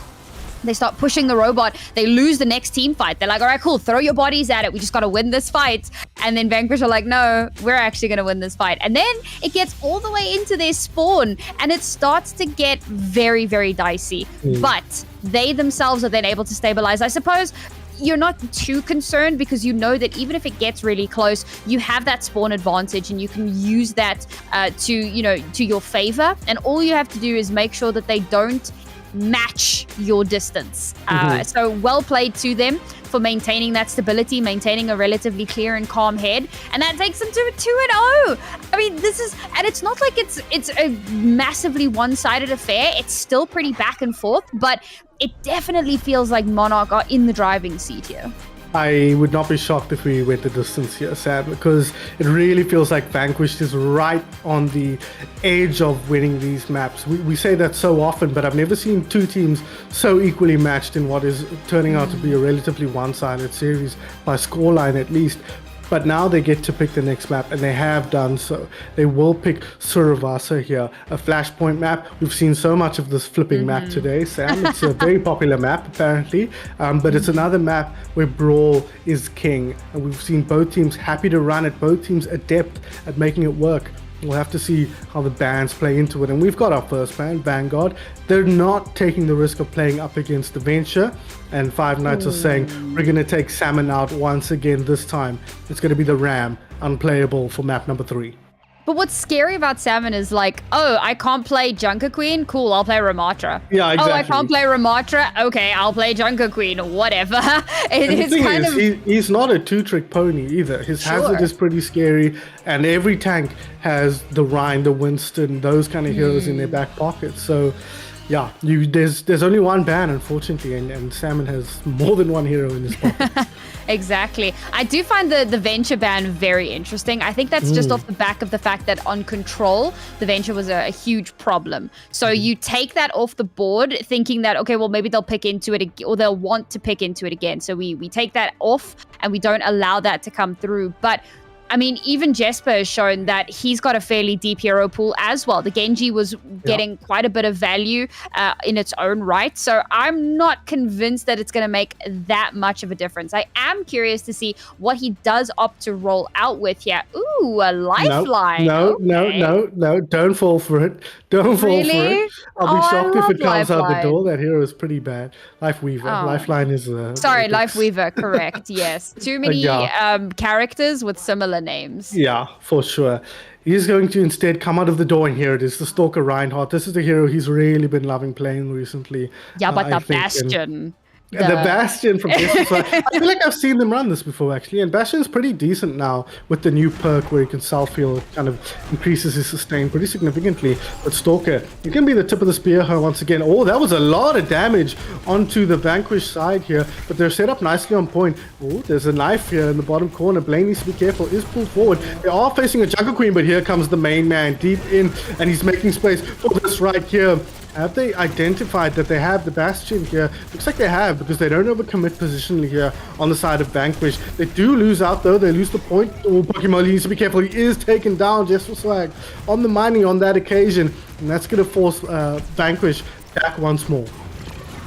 Speaker 4: They start pushing the robot. They lose the next team fight. They're like, all right, cool, throw your bodies at it. We just got to win this fight. And then Vanquish are like, no, we're actually going to win this fight. And then it gets all the way into their spawn, and it starts to get very, very dicey. But they themselves are then able to stabilize. I suppose you're not too concerned because you know that even if it gets really close, you have that spawn advantage and you can use that to your favor. And all you have to do is make sure that they don't match your distance. So well played to them for maintaining that stability, maintaining a relatively clear and calm head, and that takes them to a 2-0. I mean, and it's not like it's a massively one-sided affair. It's still pretty back and forth, but it definitely feels like Monarch are in the driving seat here.
Speaker 3: I would not be shocked if we went the distance here, Sam, because it really feels like Vanquished is right on the edge of winning these maps. We say that so often, but I've never seen two teams so equally matched in what is turning out to be a relatively one-sided series, by scoreline at least. But now they get to pick the next map, and they have done so. They will pick Suravasa here, a Flashpoint map. We've seen so much of this flipping map today, Sam. It's a very popular map, apparently. But it's another map where Brawl is king. And we've seen both teams happy to run it, both teams adept at making it work. We'll have to see how the bans play into it. And we've got our first ban, Vanguard. They're not taking the risk of playing up against the Venture. And Five Nights are saying, we're going to take Salmon out once again this time. It's going to be the Ram, unplayable for map number 3.
Speaker 4: But what's scary about Salmon is like, oh, I can't play Junker Queen? Cool, I'll play Ramatra.
Speaker 3: Yeah, exactly.
Speaker 4: Oh, I can't play Ramatra? Okay, I'll play Junker Queen, whatever.
Speaker 3: He's not a two-trick pony either. His hazard is pretty scary, and every tank has the Rhine, the Winston, those kind of heroes in their back pocket. So, yeah, there's only one ban, unfortunately, and Salmon has more than one hero in his pocket.
Speaker 4: Exactly. I do find the Venture ban very interesting. I think that's just off the back of the fact that on Control, the Venture was a huge problem. So you take that off the board thinking that, okay, well, maybe they'll pick into it or they'll want to pick into it again. So we take that off and we don't allow that to come through. But I mean, even Jesper has shown that he's got a fairly deep hero pool as well. The Genji was getting quite a bit of value in its own right. So I'm not convinced that it's going to make that much of a difference. I am curious to see what he does opt to roll out with here. Ooh, a lifeline.
Speaker 3: No. Don't fall for it. Don't fall for it. I'll be shocked if it comes out the door. That hero is pretty bad. Life Weaver. Lifeline is
Speaker 4: sorry, Life Weaver. Correct. Yes. Too many characters with similar names.
Speaker 3: Yeah, for sure. He's going to instead come out of the door, and here it is, the Stalker Reinhardt. This is the hero he's really been loving playing recently.
Speaker 4: Yeah, but the Bastion.
Speaker 3: The Bastion from Bastion. I feel like I've seen them run this before, actually. And Bastion's pretty decent now with the new perk where he can self-heal. It kind of increases his sustain pretty significantly. But Stalker, he can be the tip of the spear once again. Oh, that was a lot of damage onto the Vanquish side here. But they're set up nicely on point. Oh, there's a knife here in the bottom corner. Blaine needs to be careful. Is pulled forward. They are facing a Jungle Queen, but here comes the main man deep in. And he's making space for this right here. Have they identified that they have the Bastion here? Looks like they have, because they don't overcommit positionally here on the side of Vanquish. They do lose out, though. They lose the point. Oh, Pokemon needs to be careful. He is taken down just for swag on the money on that occasion. And that's going to force Vanquish back once more.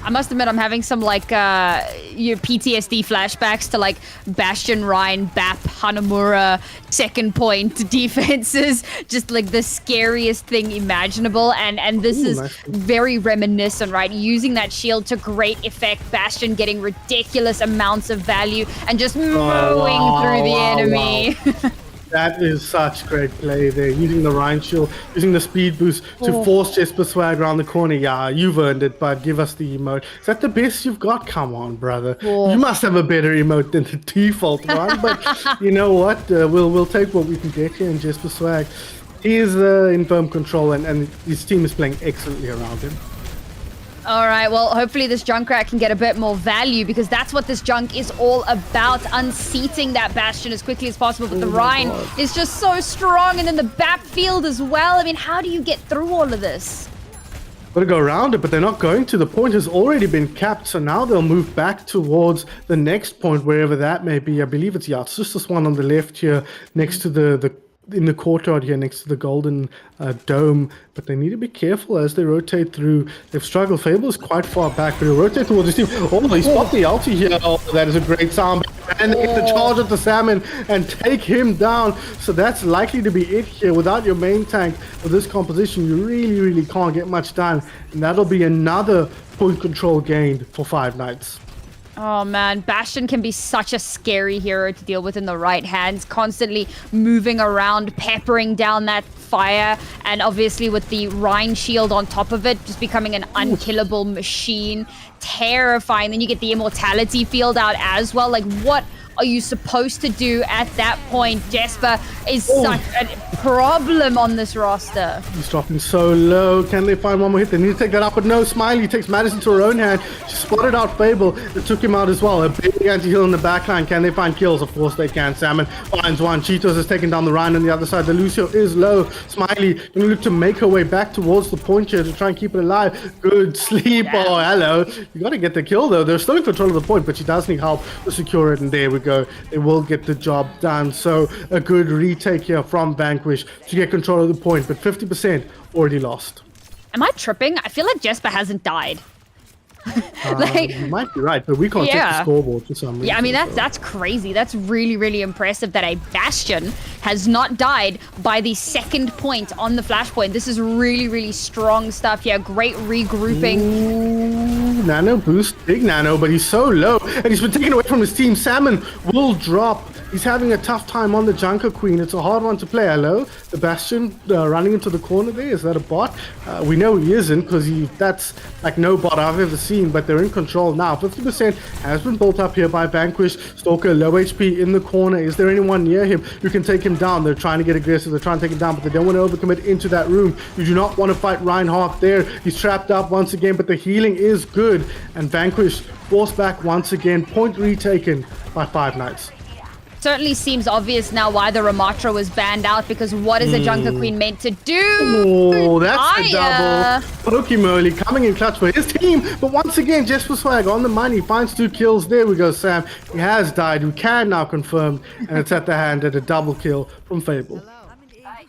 Speaker 4: I must admit, I'm having some like your PTSD flashbacks to like Bastion, Rhine, Bap, Hanamura, second point defenses, just like the scariest thing imaginable. And this is very reminiscent, right? Using that shield to great effect, Bastion getting ridiculous amounts of value and just mowing through the enemy.
Speaker 3: That is such great play there. Using the Rhine Shield, using the speed boost to force Jesper Swag around the corner. Yeah, you've earned it, but give us the emote. Is that the best you've got? Come on, brother. You must have a better emote than the default one. But you know what? We'll take what we can get here in Jesper Swag. He is in firm control, and his team is playing excellently around him.
Speaker 4: All right, well, hopefully this Junkrat can get a bit more value, because that's what this junk is all about, unseating that Bastion as quickly as possible. But the Rhine is just so strong, and then the Bap field as well. I mean, how do you get through all of this?
Speaker 3: Got to go around it, but they're not going to. The point has already been capped, so now they'll move back towards the next point, wherever that may be. I believe it's, yeah, it's just this one on the left here, next to the in the courtyard here, next to the golden dome. But they need to be careful as they rotate through. They've struggled. Fable is quite far back, but he'll rotate towards his team. Oh, he's got the ulti here. Oh, that is a great sound. And they get the charge of the salmon and take him down. So that's likely to be it here. Without your main tank with this composition, you really can't get much done. And that'll be another point control gained for Five Nights.
Speaker 4: Oh man, Bastion can be such a scary hero to deal with in the right hands, constantly moving around, peppering down that fire, and obviously with the Rhine shield on top of it, just becoming an unkillable machine. Terrifying. Then you get the immortality field out as well. Like, what are you supposed to do at that point? Jesper is such a problem on this roster.
Speaker 3: He's dropping so low. Can they find one more hit? They need to take that up, but no. Smiley takes matters into her own hand. She spotted out Fable. It took him out as well. A big anti-heal in the backline. Can they find kills? Of course they can. Salmon finds one. Cheetos is taking down the Rhine on the other side. The Lucio is low. Smiley going to look to make her way back towards the point here to try and keep it alive. Good sleep. Yeah. Oh, hello. You got to get the kill though. They're still in control of the point, but she does need help to secure it, and there we go. They will get the job done. So a good retake here from Vanquish to get control of the point, but 50% already lost.
Speaker 4: Am I tripping? I feel like Jesper hasn't died.
Speaker 3: You might be right, but we can't check the scoreboard for some reason.
Speaker 4: Yeah, I mean, that's crazy. That's really impressive that a Bastion has not died by the second point on the flashpoint. This is really strong stuff here. Great regrouping.
Speaker 3: Ooh, nano boost, big nano, but he's so low, and he's been taken away from his team. Salmon will drop. He's having a tough time on the Junker Queen. It's a hard one to play. Hello, the Bastion running into the corner there. Is that a bot? We know he isn't, because that's like no bot I've ever seen, but they're in control now. 50% has been built up here by Vanquish. Stalker, low HP in the corner. Is there anyone near him who can take him down? They're trying to get aggressive. They're trying to take him down, but they don't want to overcommit into that room. You do not want to fight Reinhardt there. He's trapped up once again, but the healing is good. And Vanquish forced back once again. Point retaken by Five Nights.
Speaker 4: Certainly seems obvious now why the Ramatra was banned out, because what is a Junker Queen meant to do?
Speaker 3: Oh, that's a double. Pokemoli coming in clutch for his team, but once again, Jesper Swag on the money, finds 2 kills. There we go, Sam. He has died. We can now confirm, and it's at the hand at a double kill from Fable.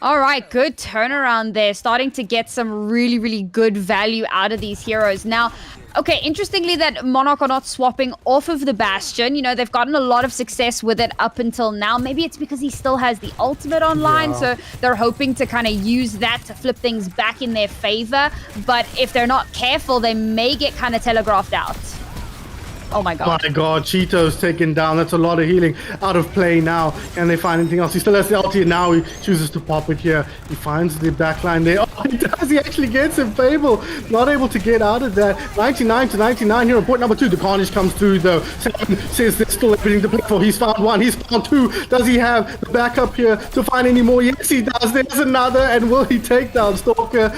Speaker 4: All right, good turnaround there. Starting to get some really good value out of these heroes. Now, okay, interestingly that Monarch are not swapping off of the Bastion. You know, they've gotten a lot of success with it up until now. Maybe it's because he still has the ultimate online, so they're hoping to kind of use that to flip things back in their favor. But if they're not careful, they may get kind of telegraphed out. Oh my god.
Speaker 3: My god, Cheeto's taken down. That's a lot of healing out of play now. Can they find anything else? He still has the ulti, and now he chooses to pop it here. He finds the backline there. Oh, he does. He actually gets him. Fable not able to get out of that. 99 to 99 here on point number 2. The Carnage comes through though. Seven says there's still everything to play for. He's found 1. He's found 2. Does he have the backup here to find any more? Yes, he does. There's another. And will he take down Stalker?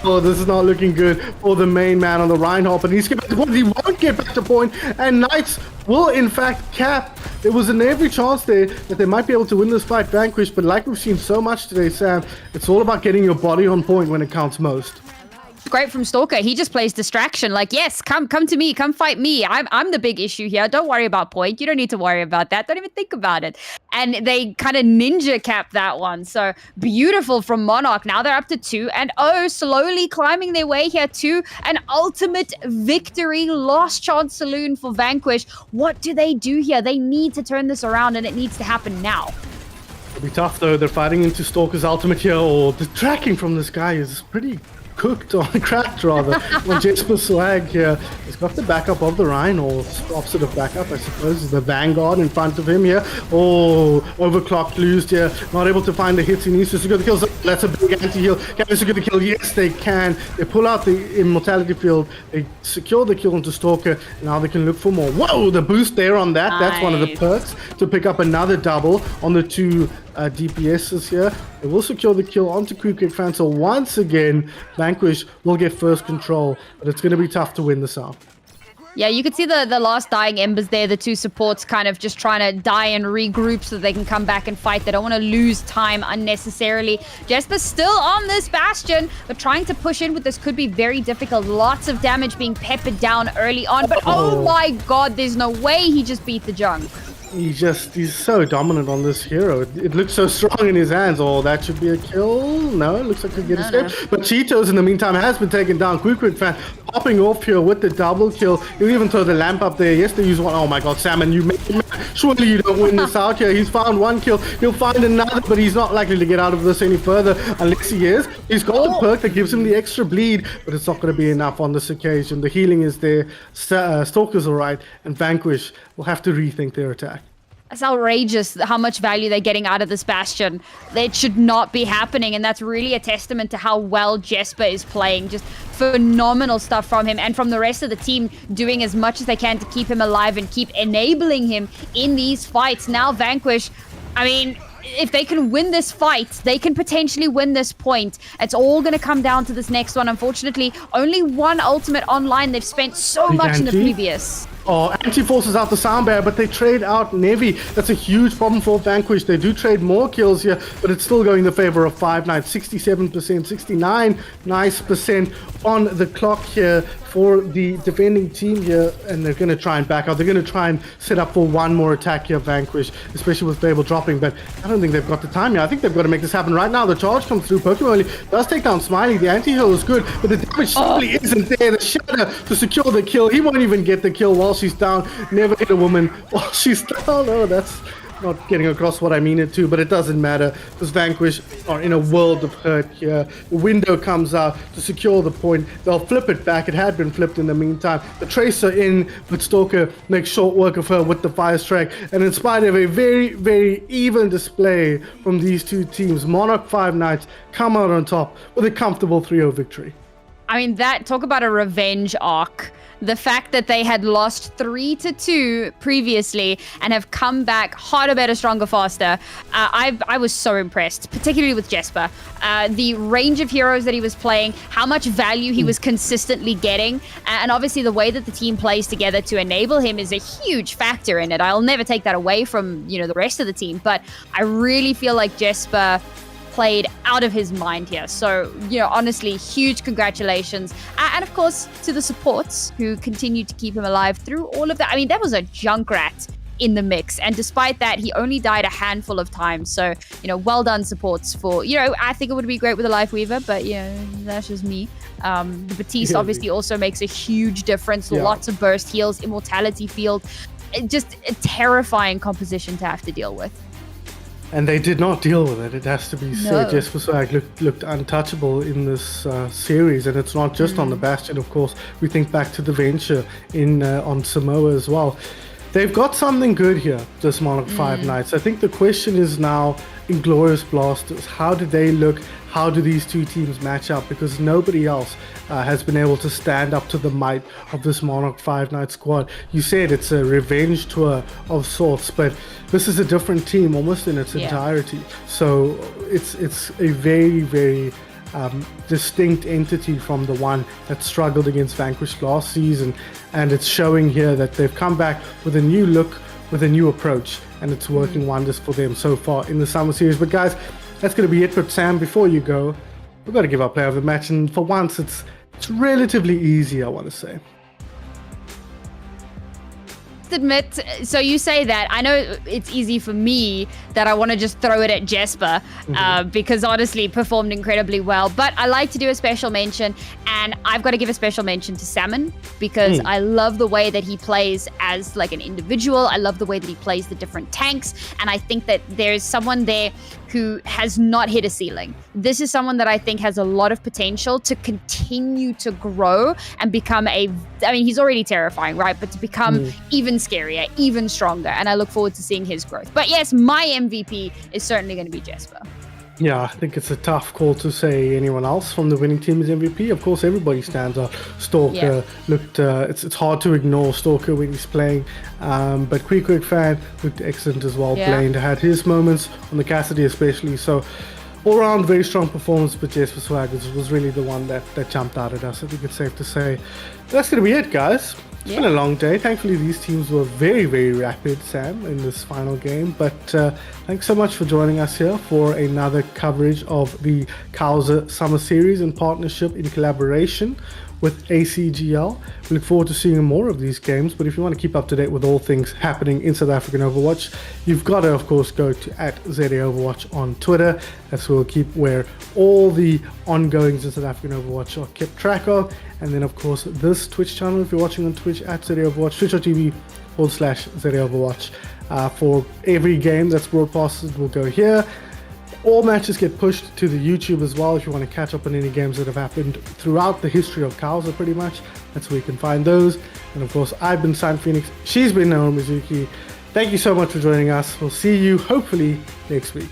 Speaker 3: Oh, this is not looking good for the main man on the Reinhardt. But he's getting back to point. He won't get back to point. And Knights will in fact cap. There was an every chance there that they might be able to win this fight, Vanquish, but like we've seen so much today, Sam, it's all about getting your body on point when it counts most.
Speaker 4: Great from Stalker. He just plays distraction. Like, yes, come to me, come fight me. I'm the big issue here. Don't worry about point. You don't need to worry about that. Don't even think about it. And they kind of ninja cap that one. So beautiful from Monarch. Now they're up to 2 and slowly climbing their way here to an ultimate victory. Last chance saloon for Vanquish. What do they do here? They need to turn this around, and it needs to happen now.
Speaker 3: It'll be tough though. They're fighting into Stalker's ultimate here, or the tracking from this guy is pretty cooked on cracked rather on Jesper Swag here. He's got the backup of the Rhine, or opposite of backup I suppose, the Vanguard in front of him here. Oh, overclocked, loosed here, not able to find the hits he needs to secure the kills. That's a big anti-heal. Can they secure the kill? Yes they can. They pull out the immortality field, they secure the kill into Stalker. Now they can look for more. Whoa, the boost there on that. Nice. That's one of the perks to pick up another double on the 2 DPSs here. They will secure the kill onto Quick Fan. So once again, Vanquish will get first control, but it's going to be tough to win this out.
Speaker 4: Yeah, you could see the last dying embers there, the two supports kind of just trying to die and regroup so they can come back and fight. They don't want to lose time unnecessarily. Jesper's still on this Bastion, but trying to push in with this could be very difficult. Lots of damage being peppered down early on, but oh my god, there's no way he just beat the junk.
Speaker 3: He's so dominant on this hero. It looks so strong in his hands. Oh, that should be a kill. No, it looks like he'll get a step. But Cheetos, in the meantime, has been taken down. Quick fan popping off here with the double kill. He'll even throw the lamp up there. Yes, they use one. Oh my god, Salmon, you made him. Surely you don't win this out here. He's found one kill. He'll find another, but he's not likely to get out of this any further unless he is. He's got the perk that gives him the extra bleed, but it's not going to be enough on this occasion. The healing is there. Stalker's alright, and Vanquish will have to rethink their attack.
Speaker 4: It's outrageous how much value they're getting out of this Bastion. It should not be happening, and that's really a testament to how well Jesper is playing. Just phenomenal stuff from him, and from the rest of the team doing as much as they can to keep him alive and keep enabling him in these fights. Now Vanquish, I mean, if they can win this fight, they can potentially win this point. It's all going to come down to this next one. Unfortunately, only one ultimate online. They've spent so much in the previous.
Speaker 3: Oh, Anti forces out the sound barrier, but they trade out Nevi. That's a huge problem for Vanquish. They do trade more kills here, but it's still going in the favor of 5-9, 67%, 69 nice percent on the clock here for the defending team here, and they're going to try and back out. They're going to try and set up for one more attack here, Vanquish, especially with Babel dropping, but I don't think they've got the time here. I think they've got to make this happen right now. The charge comes through. Pokemon only does take down Smiley. The anti-heal is good, but the damage simply isn't there. The Shatter to secure the kill. He won't even get the kill while she's down. Never hit a woman while she's down. Oh, that's not getting across what I mean it to, but it doesn't matter because Vanquish are in a world of hurt here. The window comes out to secure the point. They'll flip it back. It had been flipped in the meantime. The Tracer in, but Stalker makes short work of her with the Fire Strike. And in spite of a very, very even display from these two teams, Monarch 5 Knights come out on top with a comfortable 3-0 victory.
Speaker 4: I mean, talk about a revenge arc. The fact that they had lost 3-2 previously and have come back harder, better, stronger, faster. I was so impressed, particularly with Jesper. The range of heroes that he was playing, how much value he was consistently getting, and obviously the way that the team plays together to enable him is a huge factor in it. I'll never take that away from, the rest of the team, but I really feel like Jesper played out of his mind here. So, honestly, huge congratulations. And of course, to the supports who continued to keep him alive through all of that. I mean, that was a Junkrat in the mix. And despite that, he only died a handful of times. So, well done supports for, I think it would be great with a Life Weaver, but, that's just me. The Batiste obviously also makes a huge difference. Yeah. Lots of burst heals, Immortality Field. Just a terrifying composition to have to deal with.
Speaker 3: And they did not deal with it. It has to be said. Jesper Swag looked untouchable in this series, and it's not just on the Bastion. Of course, we think back to the Venture on Samoa as well. They've got something good here, this Monarch 5 Knights. I think the question is now, Inglorious Blasters, how do they look? How do these two teams match up? Because nobody else has been able to stand up to the might of this Monarch 5 Knight squad. You said it's a revenge tour of sorts, but this is a different team almost in its entirety. So it's a very, very distinct entity from the one that struggled against Vanquish last season. And it's showing here that they've come back with a new look, with a new approach, and it's working wonders for them so far in the summer series. But guys, that's going to be it. But Sam, before you go, we've got to give our player of the match, and for once it's relatively easy, I want to say.
Speaker 4: Admit, so you say that. I know it's easy for me that I want to just throw it at Jesper because honestly performed incredibly well, but I like to do a special mention, and I've got to give a special mention to Salmon because I love the way that he plays as like an individual. I love the way that he plays the different tanks, and I think that there's someone there who has not hit a ceiling. This is someone that I think has a lot of potential to continue to grow and become he's already terrifying, right? But to become even scarier, even stronger. And I look forward to seeing his growth. But yes, my MVP is certainly going to be Jesper.
Speaker 3: Yeah, I think it's a tough call to say anyone else from the winning team is MVP. Of course, everybody stands out. Stalker looked, it's hard to ignore Stalker when he's playing. But Quick Fan looked excellent as well. Blaine had his moments on the Cassidy especially. So all around, very strong performance, but Jesper Swag was really the one that jumped out at us. I think it's safe to say. That's going to be it, guys. It's been a long day. Thankfully, these teams were very, very rapid, Sam, in this final game. But thanks so much for joining us here for another coverage of the COWZA Summer Series in partnership, in collaboration with ACGL. We look forward to seeing more of these games, but if you want to keep up to date with all things happening in South African Overwatch, you've got to, of course, go to @ZAOverwatch on Twitter. That's where we'll keep where all the ongoings in South African Overwatch are kept track of. And then, of course, this Twitch channel, if you're watching on Twitch, @ZAOverwatch, twitch.tv/ZAOverwatch. For every game that's broadcasted will go here. All matches get pushed to the YouTube as well if you want to catch up on any games that have happened throughout the history of COWZA, pretty much. That's where you can find those. And of course, I've been Simon Phoenix. She's been Naomi Mizuki. Thank you so much for joining us. We'll see you hopefully next week.